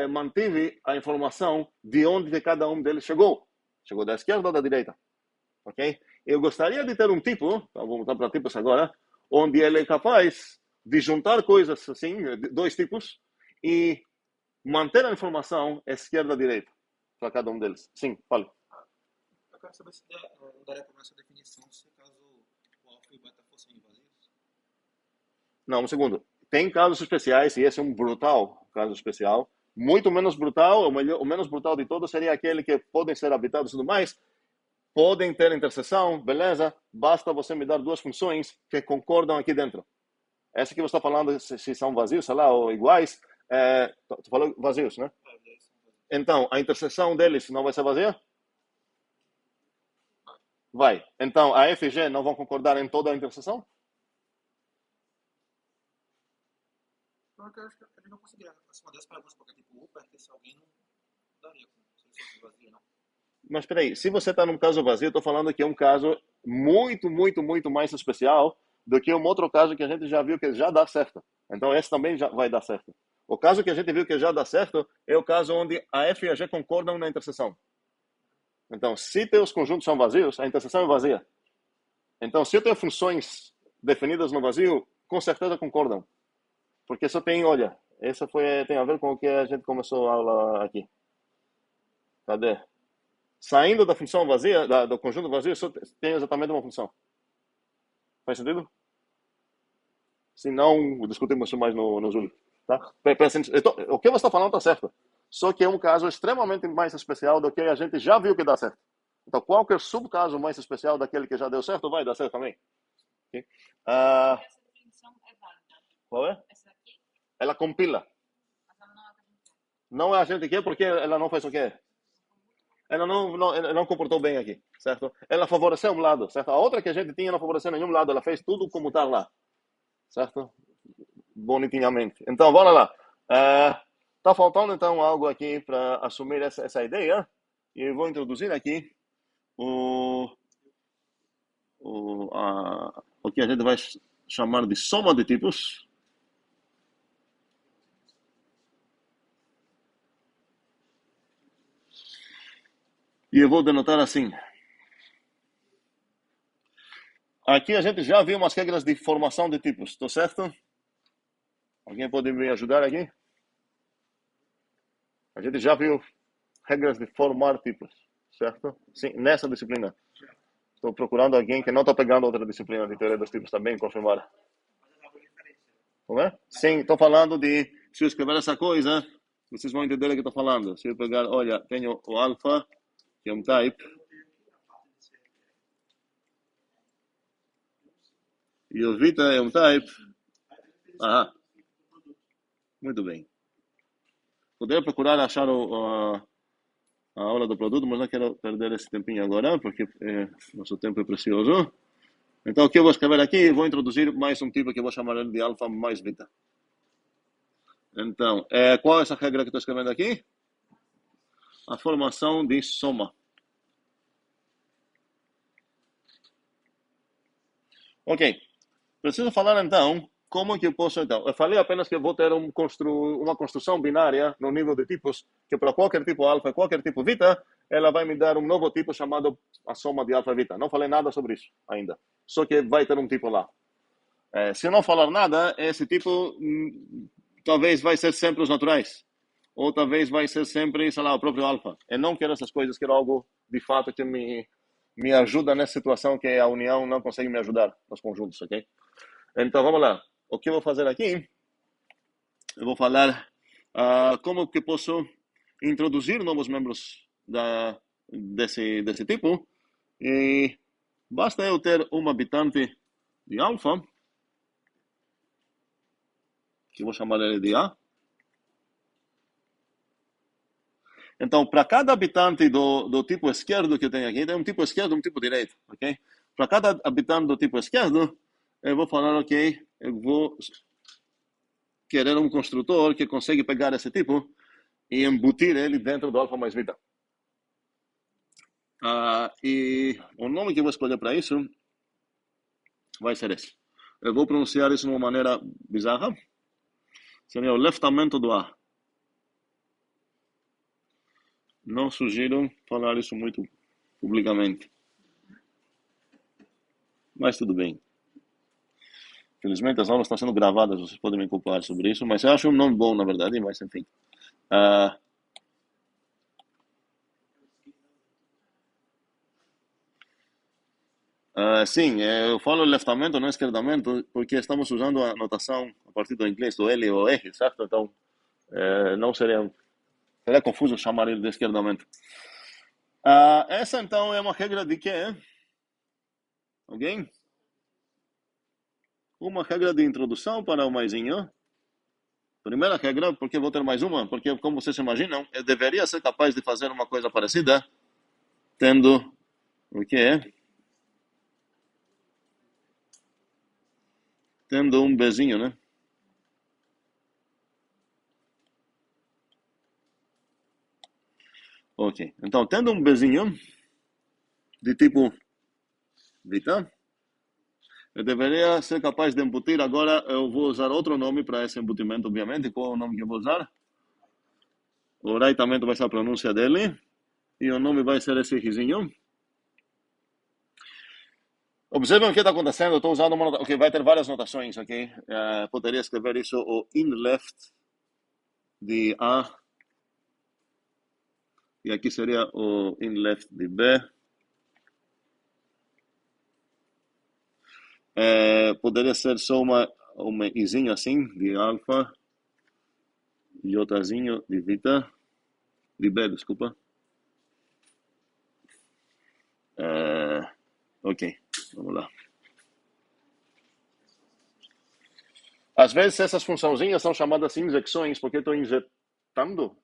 mantive a informação de onde cada um deles chegou. Chegou da esquerda ou da direita. Ok? Eu gostaria de ter um tipo, então vou mudar para tipos agora, onde ele é capaz de juntar coisas assim, dois tipos, e manter a informação esquerda-direita para cada um deles. Sim, fale. Eu quero saber se daria para essa definição se caso o alfa e o beta fossem vazios. Não, um segundo. Tem casos especiais, e esse é um brutal caso especial. Muito menos brutal, o menos brutal de todos seria aquele que podem ser habitados e tudo mais, podem ter interseção, beleza, basta você me dar duas funções que concordam aqui dentro. Essa que você está falando, se são vazios, sei lá, ou iguais, tu falou vazios, né? Então, a interseção deles não vai ser vazia? Vai. Então, a F e G não vão concordar em toda a interseção? Porque eu acho que a gente não conseguiria acima dessas perguntas, porque tipo, o pertence a alguém não daria se ele fosse vazio, não. Mas espera aí, se você está num caso vazio, eu estou falando que é um caso muito, muito, muito mais especial do que um outro caso que a gente já viu que já dá certo. Então, esse também já vai dar certo. O caso que a gente viu que já dá certo é o caso onde a F e a G concordam na interseção. Então, se teus conjuntos são vazios, a interseção é vazia. Então, se eu tenho funções definidas no vazio, com certeza concordam. Porque só tem, olha, essa tem a ver com o que a gente começou a aula aqui. Cadê? Saindo da função vazia, do conjunto vazio, só tem exatamente uma função. Faz sentido? Se não, discutimos isso mais no Zoom. Tá? O que você está falando está certo. Só que é um caso extremamente mais especial do que a gente já viu que dá certo. Então, qualquer subcaso mais especial daquele que já deu certo vai dar certo também. Okay? Essa definição é válida. Qual é? Essa aqui, Ela compila. mas ela não Não a gente quer porque ela não faz o quê? Ela não comportou bem aqui, certo? Ela favoreceu um lado, certo? A outra que a gente tinha não favoreceu nenhum lado, ela fez tudo como está lá, certo? Bonitinhamente. Então, bora lá. Tá faltando então algo aqui para assumir essa ideia e eu vou introduzir aqui o, o que a gente vai chamar de soma de tipos. E eu vou denotar assim. Aqui a gente já viu umas regras de formação de tipos, estou certo? Alguém pode me ajudar aqui? A gente já viu regras de formar tipos, certo? Sim, nessa disciplina. Estou procurando alguém que não está pegando outra disciplina de teoria dos tipos também, confirmar. Mas é alguma diferença. Não é? Sim, estou falando de, se eu escrever essa coisa, vocês vão entender o que estou falando. Se eu pegar, olha, tenho o alfa, que é um type, Eu botei aqui na parte de ser. e o vita é um type. Ah, muito bem. Poderia procurar achar a aula do produto, mas não quero perder esse tempinho agora, porque nosso tempo é precioso. Então, o que eu vou escrever aqui, vou introduzir mais um tipo que eu vou chamar ele de alfa mais beta. Então, qual é essa regra que estou escrevendo aqui? A formação de soma. Ok. Preciso falar então como que eu posso então. Eu falei apenas que eu vou ter uma construção binária no nível de tipos, que para qualquer tipo alfa e qualquer tipo beta, ela vai me dar um novo tipo chamado a soma de alfa e beta. Não falei nada sobre isso ainda. Só que vai ter um tipo lá. Se eu não falar nada, esse tipo talvez vai ser sempre os naturais. Ou talvez vai ser sempre, sei lá, o próprio alfa. Eu não quero essas coisas, quero algo de fato que me ajuda nessa situação que a união não consegue me ajudar nos conjuntos, ok? Então, vamos lá. O que eu vou fazer aqui? Eu vou falar como que posso introduzir novos membros desse tipo. E basta eu ter um habitante de alfa, que eu vou chamar ele de A. Então, para cada habitante do tipo esquerdo que eu tenho aqui, tem um tipo esquerdo e um tipo direito, ok? Para cada habitante do tipo esquerdo, eu vou falar, ok, eu vou querer um construtor que consegue pegar esse tipo e embutir ele dentro do alfa mais beta. E o nome que eu vou escolher para isso vai ser esse. Eu vou pronunciar isso de uma maneira bizarra. Seria o leftamento do A. Não sugiro falar isso muito publicamente. Mas tudo bem. Felizmente as aulas estão sendo gravadas, vocês podem me culpar sobre isso, mas eu acho um nome bom, na verdade, mas enfim. Sim, eu falo leftamento, não esquerdamento, porque estamos usando a notação a partir do inglês, do L ou R, certo? Então, não seria confuso chamar ele de esquerdamento. Essa, então, é uma regra de quê? Alguém? Uma regra de introdução para o maisinho. Primeira regra, porque vou ter mais uma, porque, como vocês imaginam, eu deveria ser capaz de fazer uma coisa parecida, tendo o quê? Tendo um bezinho, né? Ok. Então, tendo um bezinho de tipo Vita, eu deveria ser capaz de embutir. Agora, eu vou usar outro nome para esse embutimento, obviamente. Qual é o nome que eu vou usar? O raitamento vai ser a pronúncia dele. E o nome vai ser esse risinho. Observem o que está acontecendo. Eu estou usando uma nota... Ok, vai ter várias notações, ok? Poderia escrever isso o in left de A. E aqui seria o in left de B. Poderia ser só um izinho assim, de alfa. Jotazinho de vita. De B, desculpa. Ok, vamos lá. Às vezes essas funçãozinhas são chamadas injecções, porque estou injetando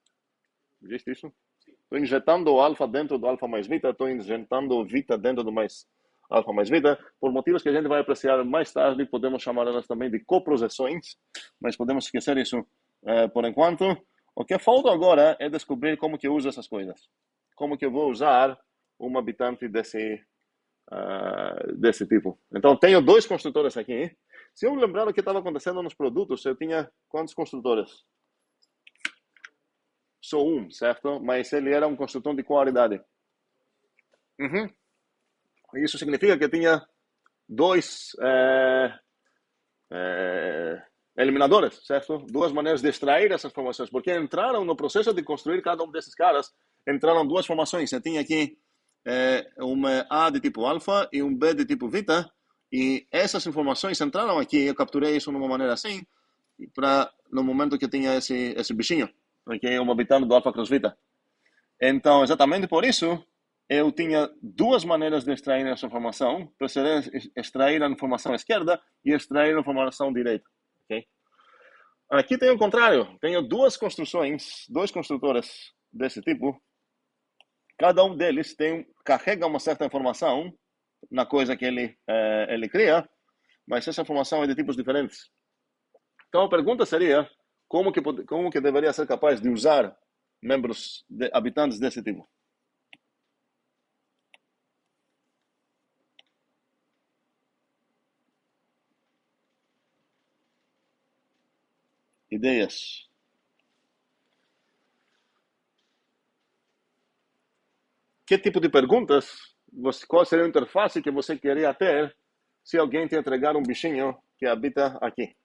Existe isso? Estou injetando o alfa dentro do alfa mais beta, estou injetando o beta dentro do mais alfa mais beta, por motivos que a gente vai apreciar mais tarde, podemos chamar elas também de coprojeções, mas podemos esquecer isso por enquanto. O que falta agora é descobrir como que eu uso essas coisas. Como que eu vou usar uma habitante desse tipo. Então, tenho 2 construtores aqui. Se eu lembrar o que estava acontecendo nos produtos, eu tinha quantos construtores? Só um, certo? Mas ele era um construtor de qualidade. Isso significa que tinha 2 eliminadores, certo? 2 maneiras de extrair essas formações, porque entraram no processo de construir cada um desses caras, entraram 2 formações. Eu tinha aqui uma A de tipo alfa e um B de tipo beta, e essas informações entraram aqui. Eu capturei isso de uma maneira assim, para no momento que eu tinha esse bichinho, ok? Uma habitante do alfa cross beta. Então, exatamente por isso, eu tinha 2 maneiras de extrair essa informação. Precisaria extrair a informação esquerda e extrair a informação direita. Okay? Aqui tem o contrário. Tenho 2 construções, 2 construtores desse tipo. Cada um deles carrega uma certa informação na coisa que ele cria, mas essa informação é de tipos diferentes. Então, a pergunta seria, como que deveria ser capaz de usar habitantes desse tipo? Ideias? Que tipo de perguntas? Qual seria a interface que você queria ter se alguém te entregar um bichinho que habita aqui?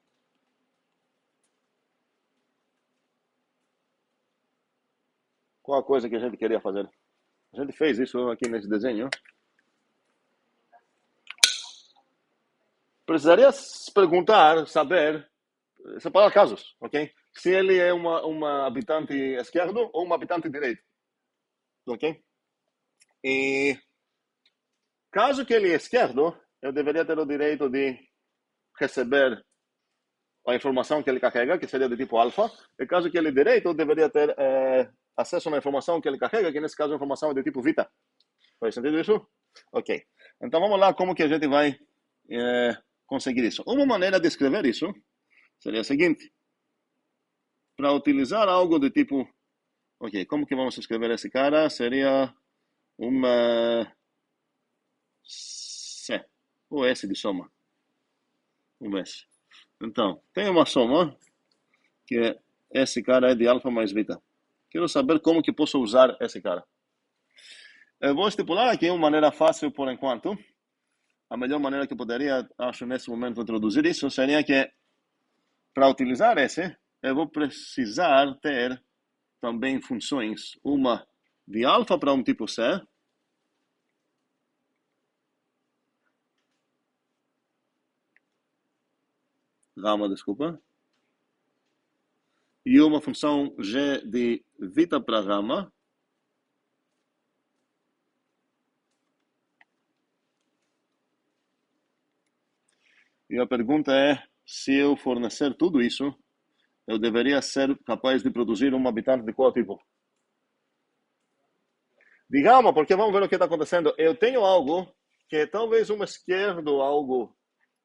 Qual a coisa que a gente queria fazer? A gente fez isso aqui nesse desenho. Precisaria perguntar, saber, separar casos, ok? Se ele é uma habitante esquerdo ou uma habitante direito, ok? E caso que ele é esquerdo, eu deveria ter o direito de receber a informação que ele carrega, que seria de tipo alfa. E caso que ele é direito, eu deveria ter acesso à informação que ele carrega, que nesse caso a informação é de tipo beta. Faz sentido isso? Ok. Então vamos lá, como que a gente vai conseguir isso? Uma maneira de escrever isso seria a seguinte. Para utilizar algo de tipo... Ok, como que vamos escrever esse cara? Seria uma C, ou S de soma. Um S. Então, tem uma soma, que esse cara é de alfa mais beta. Quero saber como que posso usar esse cara. Eu vou estipular aqui uma maneira fácil por enquanto. A melhor maneira que eu poderia, acho, nesse momento, introduzir isso seria que, para utilizar esse, eu vou precisar ter também funções. Uma de alfa para um tipo C, gama, desculpa, e uma função G de beta para gama, e a pergunta é, se eu fornecer tudo isso, eu deveria ser capaz de produzir um habitante de qual tipo? De gama, porque vamos ver o que está acontecendo. Eu tenho algo que é talvez um esquerdo, algo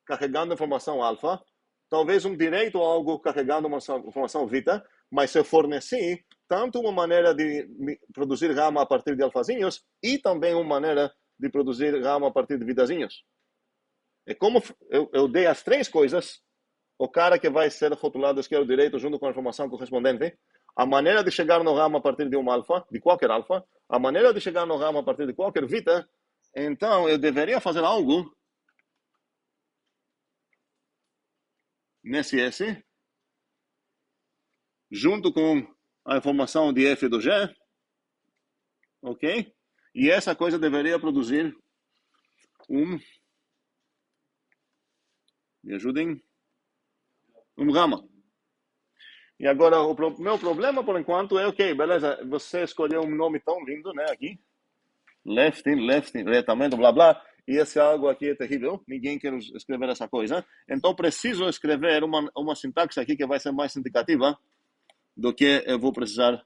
carregando informação alfa, talvez um direito, algo carregando uma informação beta, mas eu forneci tanto uma maneira de produzir gama a partir de alfazinhos e também uma maneira de produzir gama a partir de betazinhos. É como eu dei as 3 coisas, o cara que vai ser rotulado esquerdo direito junto com a informação correspondente, a maneira de chegar no gama a partir de um alfa, de qualquer alfa, a maneira de chegar no gama a partir de qualquer beta. Então eu deveria fazer algo nesse S, junto com a informação de F do G, ok? E essa coisa deveria produzir me ajudem, um gama. E agora, o meu problema, por enquanto, é, ok, beleza, você escolheu um nome tão lindo, né, aqui, left in, diretamente, blá, blá, e esse algo aqui é terrível, ninguém quer escrever essa coisa, então preciso escrever uma sintaxe aqui que vai ser mais indicativa do que eu vou precisar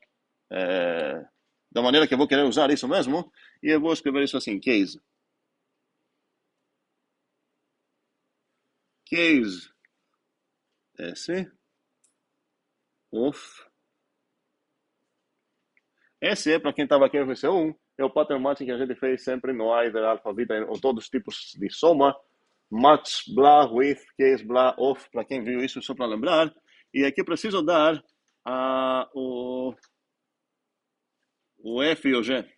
da maneira que eu vou querer usar isso mesmo, e eu vou escrever isso assim, case. Case S of. Esse é, para quem estava aqui no VC1, é o pattern matching que a gente fez sempre no either, alpha, beta, ou todos os tipos de soma, match, blah, with, case, blah, off, para quem viu isso, só para lembrar. E aqui eu preciso dar o F e o G.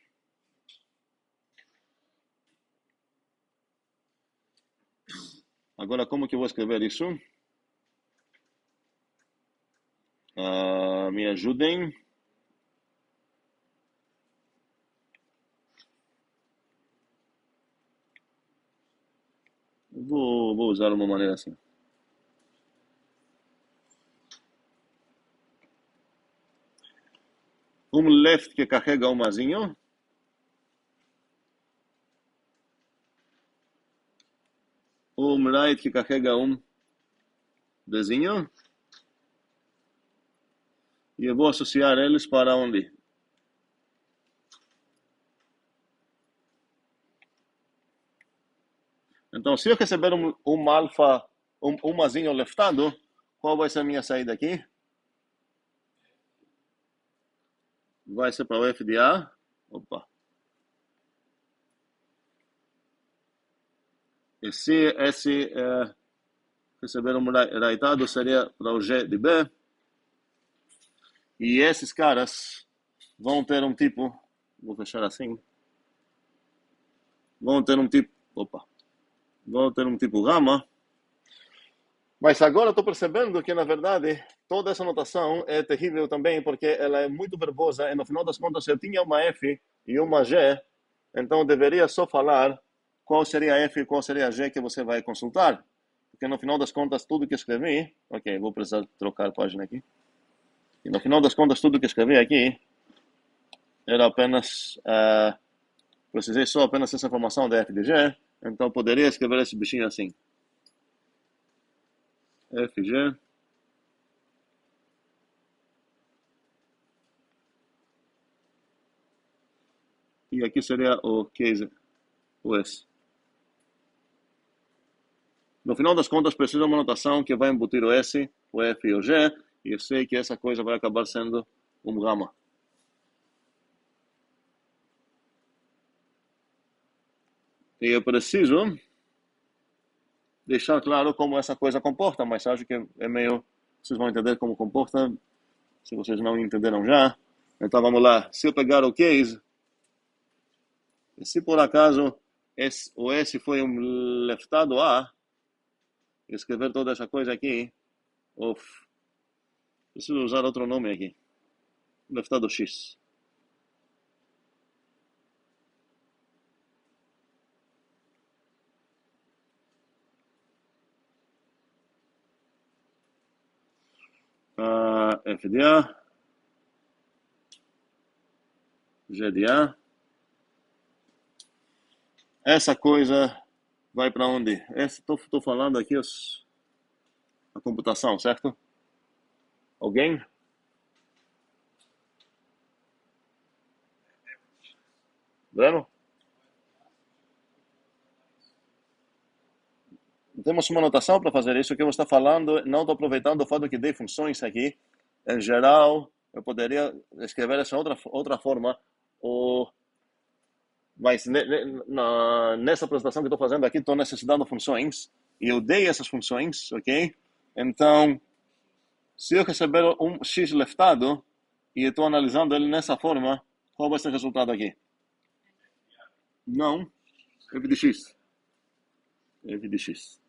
Agora, como que eu vou escrever isso? Me ajudem. Vou usar uma maneira assim. Left que carrega mazinho. Right que carrega desenho. E eu vou associar eles para onde? Então, se eu receber alfa, mazinho leftado, qual vai ser a minha saída aqui? Vai ser para o F de A. Opa. E se esse receber rightado, seria para o G de B. E esses caras vão ter um tipo, vou fechar assim, vão ter um tipo gama. Mas agora estou percebendo que, na verdade, toda essa notação é terrível também, porque ela é muito verbosa, e no final das contas eu tinha uma F e uma G, então eu deveria só falar qual seria a F e qual seria a G que você vai consultar. Porque no final das contas, tudo que escrevi... Ok, vou precisar trocar a página aqui. E no final das contas, tudo que escrevi aqui era apenas... precisei só apenas essa informação da F de G, então poderia escrever esse bichinho assim. FG. E aqui seria o case, o S. No final das contas, preciso de uma notação que vai embutir o S, o F e o G, e eu sei que essa coisa vai acabar sendo um gama. E eu preciso deixar claro como essa coisa comporta, mas acho que é meio... Vocês vão entender como comporta, se vocês não entenderam já. Então vamos lá. Se eu pegar o case, e se por acaso o S foi leftado A, escrever toda essa coisa aqui, preciso usar outro nome aqui. Leftado X. F de A, G de A. Essa coisa vai para onde? Estou falando aqui a computação, certo? Alguém? Breno? Temos uma anotação para fazer isso que eu estou falando. Não estou aproveitando o fato que dei funções aqui. Em geral, eu poderia escrever essa outra forma. Mas nessa apresentação que estou fazendo aqui, estou necessitando funções. E eu dei essas funções, ok? Então, se eu receber um x leftado e estou analisando ele nessa forma, qual vai ser o resultado aqui? Não. F de x. F de x.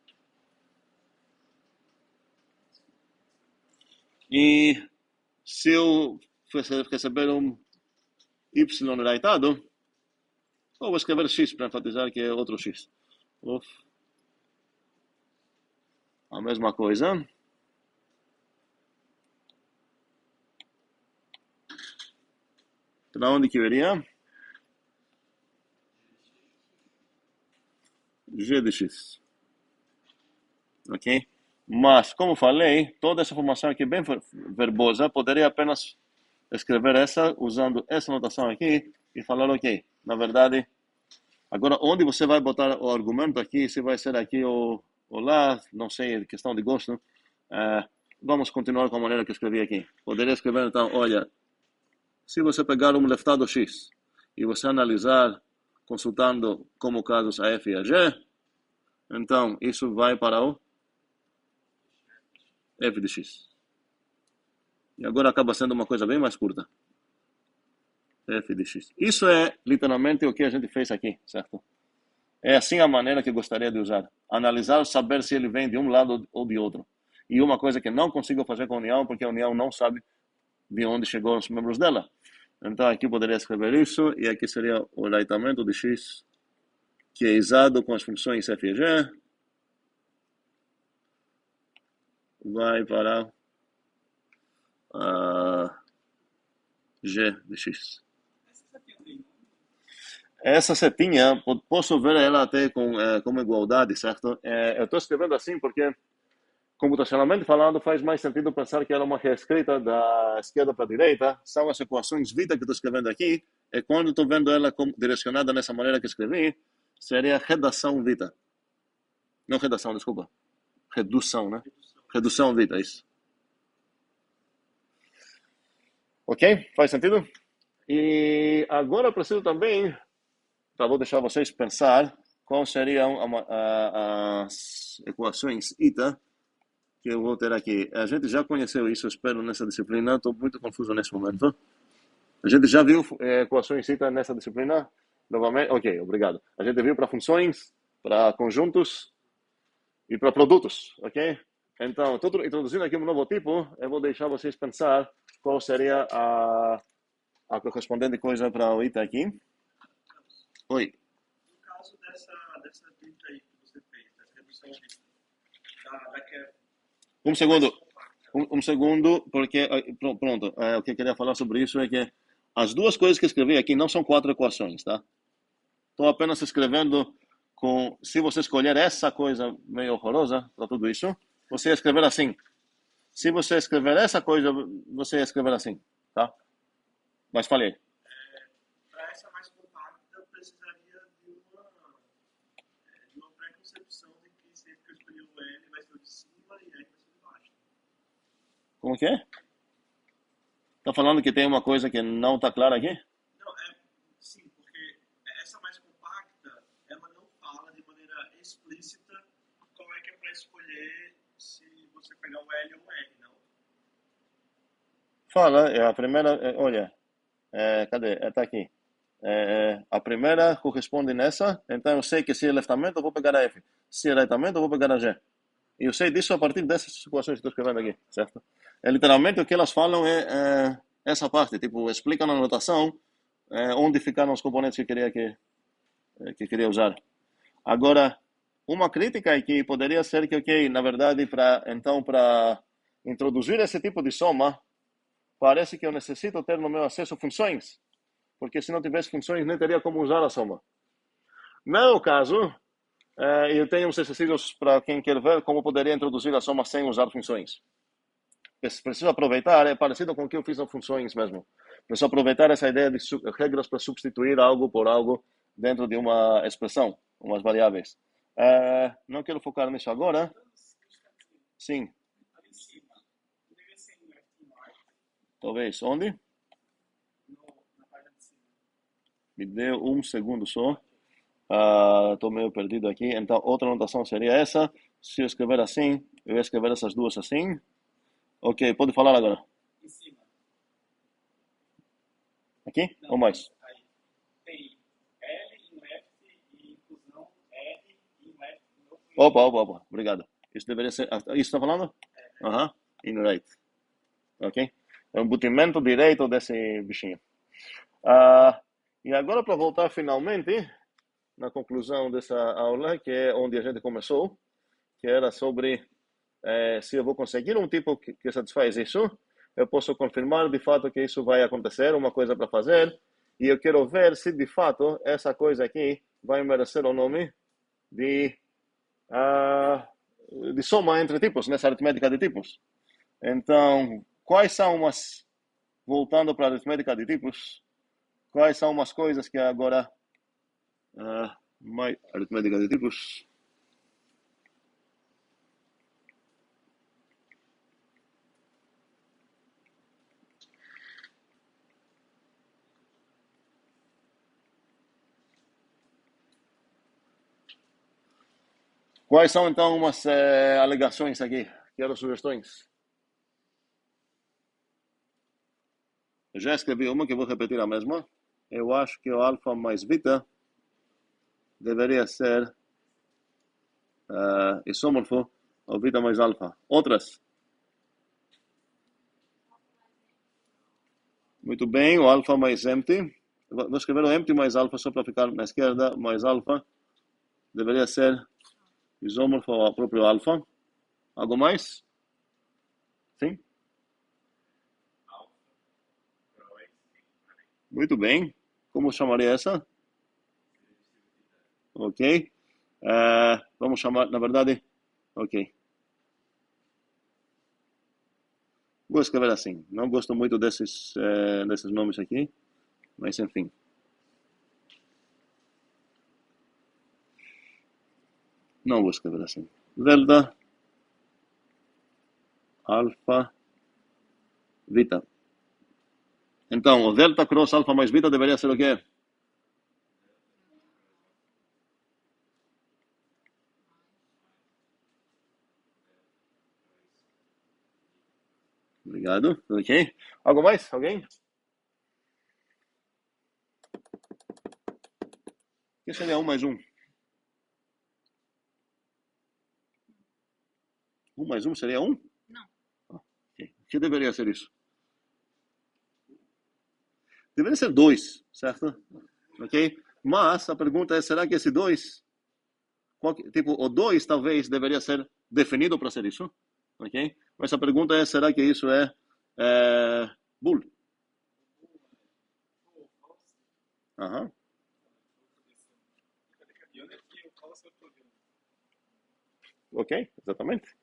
E se eu receber um y rightado, vou escrever x para enfatizar que é outro x. A mesma coisa. Para onde que iria? G de x. Ok? Mas, como falei, toda essa informação aqui bem verbosa, poderia apenas escrever essa, usando essa notação aqui, e falar, ok, na verdade, agora onde você vai botar o argumento aqui, se vai ser aqui ou lá, não sei, questão de gosto, vamos continuar com a maneira que escrevi aqui. Poderia escrever, então, olha, se você pegar um leftado X e você analisar, consultando como casos a F e a G, então isso vai para o F de X. E agora acaba sendo uma coisa bem mais curta. F de X. Isso é literalmente o que a gente fez aqui, certo? É assim a maneira que eu gostaria de usar. Analisar, saber se ele vem de um lado ou de outro. E uma coisa que não consigo fazer com a União, porque a União não sabe de onde chegou os membros dela. Então aqui poderia escrever isso, e aqui seria o aleitamento de X, que é usado com as funções F e G, vai para G de X. Essa setinha, posso ver ela até como igualdade, certo? Eu estou escrevendo assim porque, computacionalmente falando, faz mais sentido pensar que ela é uma reescrita da esquerda para a direita. São as equações Vita que estou escrevendo aqui. E quando estou vendo ela direcionada nessa maneira que escrevi, seria redação Vita. Não redação, desculpa. Redução, né? Redução Vita, isso. Ok? Faz sentido? E agora eu preciso também, vou deixar vocês pensar quais seriam as equações Ita que eu vou ter aqui. A gente já conheceu isso, espero, nessa disciplina. Estou muito confuso nesse momento. A gente já viu equações Ita nessa disciplina? Novamente? Ok, obrigado. A gente viu para funções, para conjuntos e para produtos, ok? Então, estou introduzindo aqui um novo tipo. Eu vou deixar vocês pensar qual seria a correspondente coisa para o Ita aqui. Oi. No caso dessa bita aí que você fez, dessa redução da que Um segundo. Um segundo, porque, pronto, o que eu queria falar sobre isso é que as duas coisas que escrevi aqui não são 4 equações, tá? Estou apenas escrevendo se você escolher essa coisa meio horrorosa para tudo isso, você ia escrever assim. Se você escrever essa coisa, você ia escrever assim, tá? Mas falei. para essa mais compacta, precisaria de uma preconcepção de que sempre que eu escolhi o L vai ser o de cima e L vai ser o de baixo. Como que é? Tá falando que tem uma coisa que não está clara aqui? Não, sim, porque essa mais compacta, ela não fala de maneira explícita qual é que é para escolher se você pegar o L ou o R, não? Fala, a primeira, olha, cadê? Tá aqui. A primeira corresponde nessa, então eu sei que se é leftamento eu vou pegar a F, se é reitamento eu vou pegar a G. E eu sei disso a partir dessas equações que estou escrevendo aqui, certo? Literalmente o que elas falam é essa parte, tipo, explica na notação onde ficaram os componentes que queria usar. Agora, uma crítica aqui poderia ser que, ok, na verdade, para introduzir esse tipo de soma, parece que eu necessito ter no meu acesso funções, porque se não tivesse funções, nem teria como usar a soma. No meu caso, eu tenho uns exercícios para quem quer ver como poderia introduzir a soma sem usar funções. Preciso aproveitar, é parecido com o que eu fiz nas funções mesmo. Preciso aproveitar essa ideia de regras para substituir algo por algo dentro de uma expressão, umas variáveis. Não quero focar nisso agora. Sim. Talvez. Onde? Me dê um segundo só. Estou meio perdido aqui. Então, outra notação seria essa. Se eu escrever assim, eu ia escrever essas duas assim. Ok, pode falar agora. Em cima. Aqui? Não, Ou mais? aí tem L e um F e inclusão R e um F de novo. Opa. Obrigado. Isso deveria ser... Isso está falando? Aham. In right. Ok? É um embutimento direito desse bichinho. E agora, para voltar finalmente na conclusão dessa aula, que é onde a gente começou, que era sobre se eu vou conseguir um tipo que satisfaz isso, eu posso confirmar de fato que isso vai acontecer, uma coisa para fazer, e eu quero ver se de fato essa coisa aqui vai merecer o nome de soma entre tipos, nessa aritmética de tipos. Então, quais são voltando para a aritmética de tipos, quais são umas coisas que agora... aritmética de tipos... Quais são, então, umas alegações aqui? Quero sugestões. Eu já escrevi uma que eu vou repetir a mesma. Eu acho que o alfa mais beta deveria ser isômorfo ao beta mais alfa. Outras? Muito bem, o alfa mais empty. Vou escrever o empty mais alfa só para ficar na esquerda. Mais alfa deveria ser isômorfo ao próprio alfa. Algo mais? Sim? Muito bem. Como chamaria essa? Ok. Vamos chamar, na verdade, ok. Vou escrever assim. Não gosto muito desses nomes aqui, mas enfim. Não vou escrever assim. Delta, alfa, beta. Então, o delta cross alfa mais beta deveria ser o quê? Obrigado. Ok. Algo mais? Alguém? O que seria 1 mais 1? 1 mais 1 seria 1? Não. Okay. O que deveria ser isso? Deveria ser 2, certo? Ok? Mas a pergunta é, será que esse 2, tipo, o 2 talvez deveria ser definido para ser isso? Ok? Mas a pergunta é, será que isso é bull? Aham. Ok, exatamente.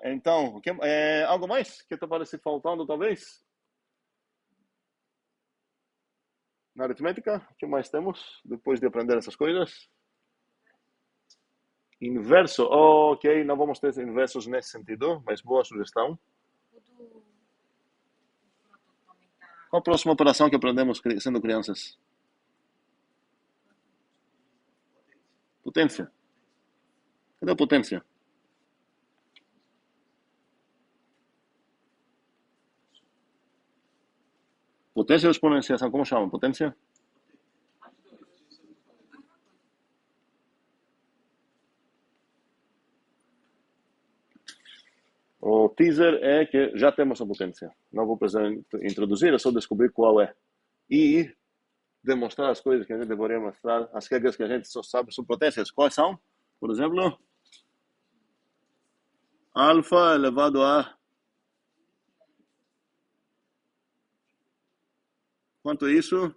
Então, algo mais que está parece faltando, talvez? Na aritmética, o que mais temos depois de aprender essas coisas? Inverso, ok, não vamos ter inversos nesse sentido, mas boa sugestão. O do também tá. Qual a próxima operação que aprendemos sendo crianças? Potência. Cadê a potência? Potência ou exponenciação? Como chamam? Potência? O teaser é que já temos a potência. Não vou precisar introduzir, é só descobrir qual é. E demonstrar as coisas que a gente deveria mostrar, as regras que a gente só sabe sobre potências. Quais são? Por exemplo, alfa elevado a... Quanto é isso?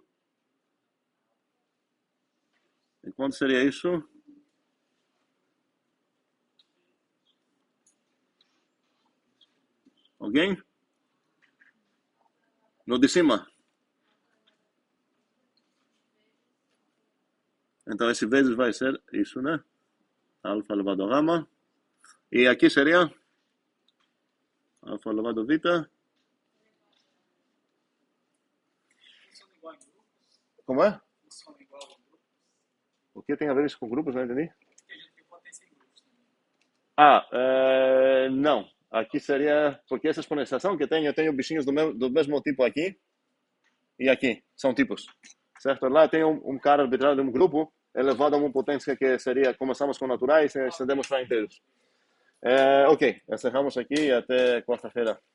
E quanto seria isso? Alguém? No de cima. Então esse vezes vai ser isso, né? Alfa elevado a gama. E aqui seria alfa elevado a beta. Funciona igual em grupos? Como é? Funciona igual em grupos? O que tem a ver isso com grupos? Não entendi. Porque a gente tem potência em grupos também. Não. Aqui seria... Porque essa exponenciação que eu tenho bichinhos do mesmo tipo aqui e aqui. São tipos. Certo? Lá tem um cara arbitrário de um grupo elevado a uma potência que seria... Começamos com naturais e estendemos para inteiros. Ok. Encerramos aqui e até quarta-feira.